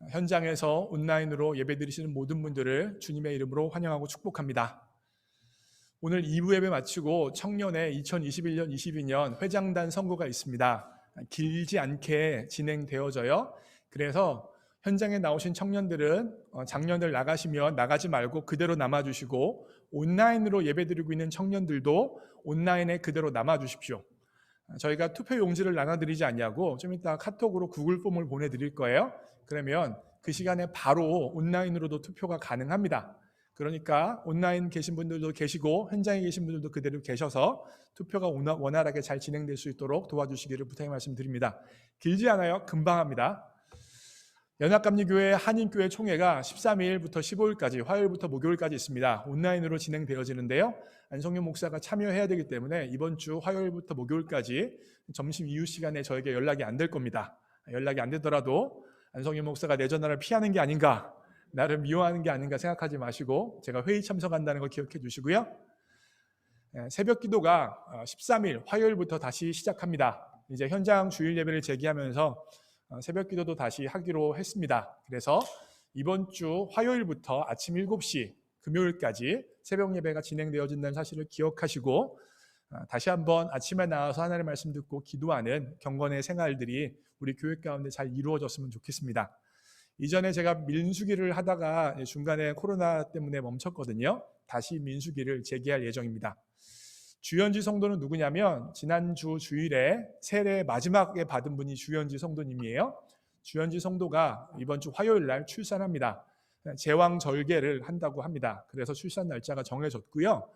Speaker 1: 현장에서 온라인으로 예배드리시는 모든 분들을 주님의 이름으로 환영하고 축복합니다. 오늘 2부 예배 마치고 청년의 2021년, 22년 회장단 선거가 있습니다. 길지 않게 진행되어져요. 그래서 현장에 나오신 청년들은 작년을 나가시면 나가지 말고 그대로 남아주시고 온라인으로 예배드리고 있는 청년들도 온라인에 그대로 남아주십시오. 저희가 투표 용지를 나눠드리지 않냐고 좀 이따 카톡으로 구글 폼을 보내드릴 거예요. 그러면 그 시간에 바로 온라인으로도 투표가 가능합니다. 그러니까 온라인 계신 분들도 계시고 현장에 계신 분들도 그대로 계셔서 투표가 원활하게 잘 진행될 수 있도록 도와주시기를 부탁의 말씀드립니다. 길지 않아요. 금방 합니다. 연합감리교회 한인교회 총회가 13일부터 15일까지 화요일부터 목요일까지 있습니다. 온라인으로 진행되어지는데요. 안성윤 목사가 참여해야 되기 때문에 이번 주 화요일부터 목요일까지 점심 이후 시간에 저에게 연락이 안 될 겁니다. 연락이 안 되더라도 안성윤 목사가 내 전화를 피하는 게 아닌가, 나를 미워하는 게 아닌가 생각하지 마시고 제가 회의 참석한다는 걸 기억해 주시고요. 새벽 기도가 13일 화요일부터 다시 시작합니다. 이제 현장 주일 예배를 재개하면서 새벽 기도도 다시 하기로 했습니다. 그래서 이번 주 화요일부터 아침 7시 금요일까지 새벽 예배가 진행되어진다는 사실을 기억하시고 다시 한번 아침에 나와서 하나님의 말씀 듣고 기도하는 경건의 생활들이 우리 교회 가운데 잘 이루어졌으면 좋겠습니다. 이전에 제가 민수기를 하다가 중간에 코로나 때문에 멈췄거든요. 다시 민수기를 재개할 예정입니다. 주연지 성도는 누구냐면 지난주 주일에 세례 마지막에 받은 분이 주연지 성도님이에요. 주연지 성도가 이번 주 화요일 날 출산합니다. 제왕절개를 한다고 합니다. 그래서 출산 날짜가 정해졌고요.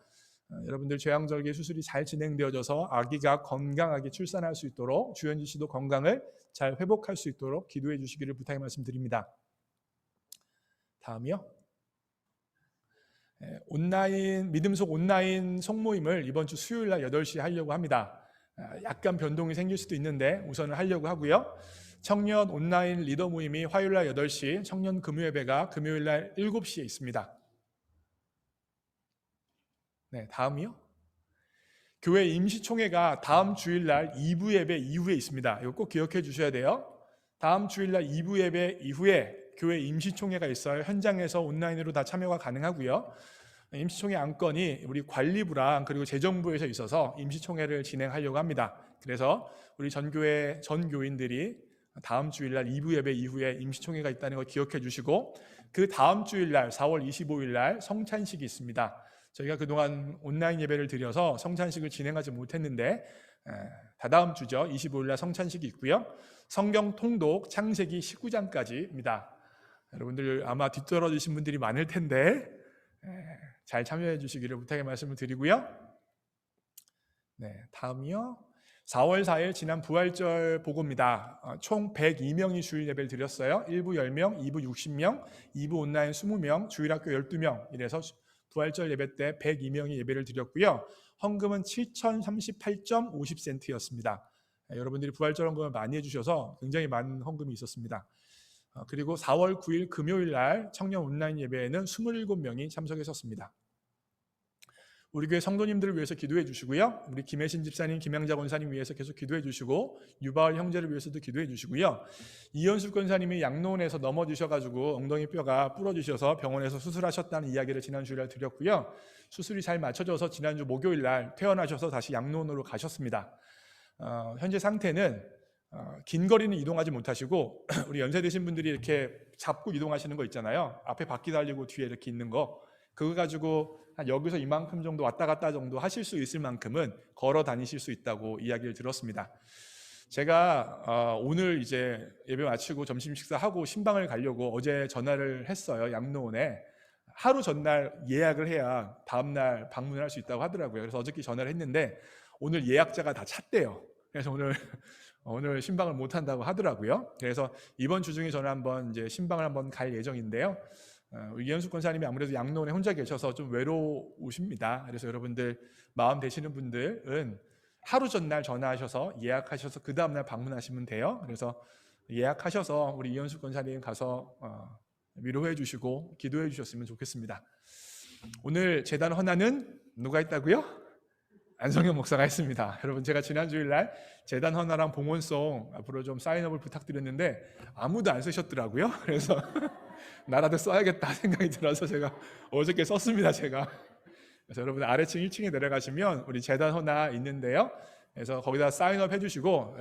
Speaker 6: 여러분들 제왕절개 수술이 잘 진행되어져서 아기가 건강하게 출산할 수 있도록 주현지 씨도 건강을 잘 회복할 수 있도록 기도해 주시기를 부탁의 말씀드립니다. 다음이요. 온라인 믿음 속 온라인 송모임을 이번 주 수요일 날 8시에 하려고 합니다. 약간 변동이 생길 수도 있는데 우선은 하려고 하고요. 청년 온라인 리더 모임이 화요일 날 8시, 청년 금요예배가 금요일 날 7시에 있습니다. 네, 다음이요. 교회 임시총회가 다음 주일날 2부 예배 이후에 있습니다. 이거 꼭 기억해 주셔야 돼요. 다음 주일날 2부 예배 이후에 교회 임시총회가 있어요. 현장에서 온라인으로 다 참여가 가능하고요. 임시총회 안건이 우리 관리부랑 그리고 재정부에서 있어서 임시총회를 진행하려고 합니다. 그래서 우리 전교회 전 교인들이 다음 주일날 2부 예배 이후에 임시총회가 있다는 걸 기억해 주시고, 그 다음 주일날 4월 25일날 성찬식이 있습니다. 저희가 그동안 온라인 예배를 드려서 성찬식을 진행하지 못했는데 다다음 주죠. 25일날 성찬식이 있고요. 성경 통독 창세기 19장까지입니다. 여러분들 아마 뒤떨어지신 분들이 많을 텐데 잘 참여해 주시기를 부탁의 말씀을 드리고요. 네, 다음이요. 4월 4일 지난 부활절 보고입니다. 총 102명이 주일 예배를 드렸어요. 1부 10명, 2부 60명, 2부 온라인 20명, 주일학교 12명 이래서 부활절 예배 때 102명이 예배를 드렸고요. 헌금은 7,038.50센트였습니다. 여러분들이 부활절 헌금을 많이 해주셔서 굉장히 많은 헌금이 있었습니다. 그리고 4월 9일 금요일 날 청년 온라인 예배에는 27명이 참석했었습니다. 우리 교회 성도님들을 위해서 기도해 주시고요. 우리 김혜신 집사님, 김양자 권사님 위해서 계속 기도해 주시고, 유바울 형제를 위해서도 기도해 주시고요. 이현숙 권사님이 양로원에서 넘어지셔가지고 엉덩이 뼈가 부러지셔서 병원에서 수술하셨다는 이야기를 지난 주일날 드렸고요. 수술이 잘 맞춰져서 지난주 목요일 날 퇴원하셔서 다시 양로원으로 가셨습니다. 현재 상태는 긴 거리는 이동하지 못하시고 우리 연세 드신 분들이 이렇게 잡고 이동하시는 거 있잖아요. 앞에 바퀴 달리고 뒤에 이렇게 있는 거, 그거 가지고 한 여기서 이만큼 정도 왔다 갔다 정도 하실 수 있을 만큼은 걸어 다니실 수 있다고 이야기를 들었습니다. 제가 오늘 이제 예배 마치고 점심 식사하고 신방을 가려고 어제 전화를 했어요. 양로원에. 하루 전날 예약을 해야 다음날 방문을 할 수 있다고 하더라고요. 그래서 어저께 전화를 했는데 오늘 예약자가 다 찼대요. 그래서 오늘 신방을 못 한다고 하더라고요. 그래서 이번 주 중에 저는 한번 이제 신방을 한번 갈 예정인데요. 이현숙 권사님이 아무래도 양로원에 혼자 계셔서 좀 외로우십니다. 그래서 여러분들 마음 되시는 분들은 하루 전날 전화하셔서 예약하셔서 그 다음날 방문하시면 돼요. 그래서 예약하셔서 우리 이현숙 권사님 가서 위로해 주시고 기도해 주셨으면 좋겠습니다. 오늘 제단 헌화는 누가 했다고요? 안성현 목사가 했습니다. 여러분, 제가 지난 주일날 제단 헌화랑 봉헌송 앞으로 좀 사인업을 부탁드렸는데 아무도 안 쓰셨더라고요. 그래서 나라도 써야겠다 생각이 들어서 제가 어저께 썼습니다. 제가. 그래서 여러분 아래층 1층에 내려가시면 우리 제단 헌화 있는데요. 그래서 거기다 사인업 해주시고,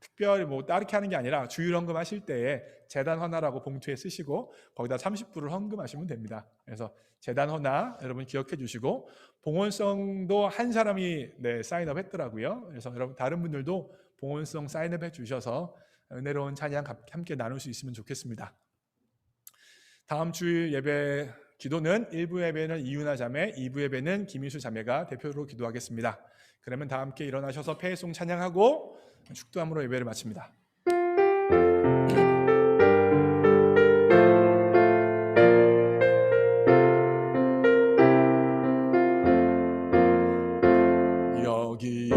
Speaker 6: 특별히 뭐 따르게 하는 게 아니라 주일 헌금하실 때에 제단 헌화라고 봉투에 쓰시고 거기다 30불을 헌금하시면 됩니다. 그래서 제단 헌화 여러분 기억해 주시고, 봉헌성도 한 사람이 사인업 했더라고요. 그래서 여러분 다른 분들도 봉헌성 사인업 해 주셔서 은혜로운 찬양 함께 나눌 수 있으면 좋겠습니다. 다음 주일 예배 기도는 1부 예배는 이윤아 자매, 2부 예배는 김희수 자매가 대표로 기도하겠습니다. 그러면 다 함께 일어나셔서 폐회송 찬양하고 축도함으로 예배를 마칩니다. 여기에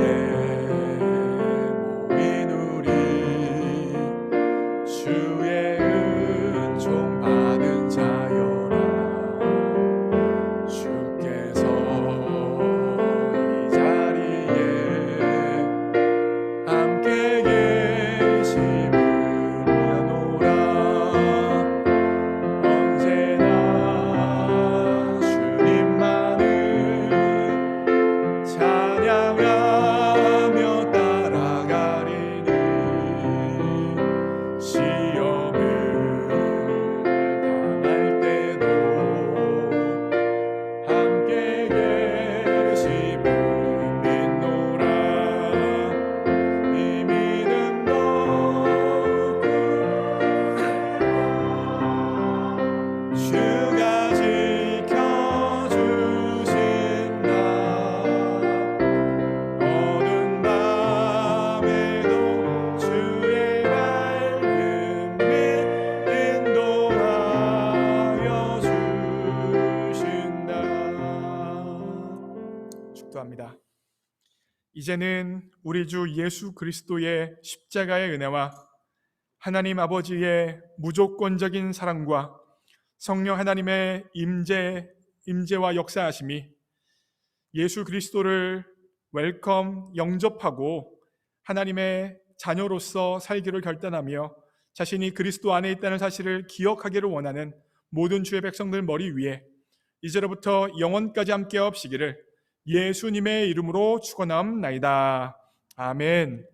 Speaker 6: 모인 우리 주의 은총 받은 자여라. 주께서 이 자리에 함께 계시
Speaker 1: 이제는 우리 주 예수 그리스도의 십자가의 은혜와 하나님 아버지의 무조건적인 사랑과 성령 하나님의 임재와 역사하심이 예수 그리스도를 웰컴 영접하고 하나님의 자녀로서 살기를 결단하며 자신이 그리스도 안에 있다는 사실을 기억하기를 원하는 모든 주의 백성들 머리 위에 이제로부터 영원까지 함께 하옵시기를 예수님의 이름으로 축원하옵나이다. 아멘.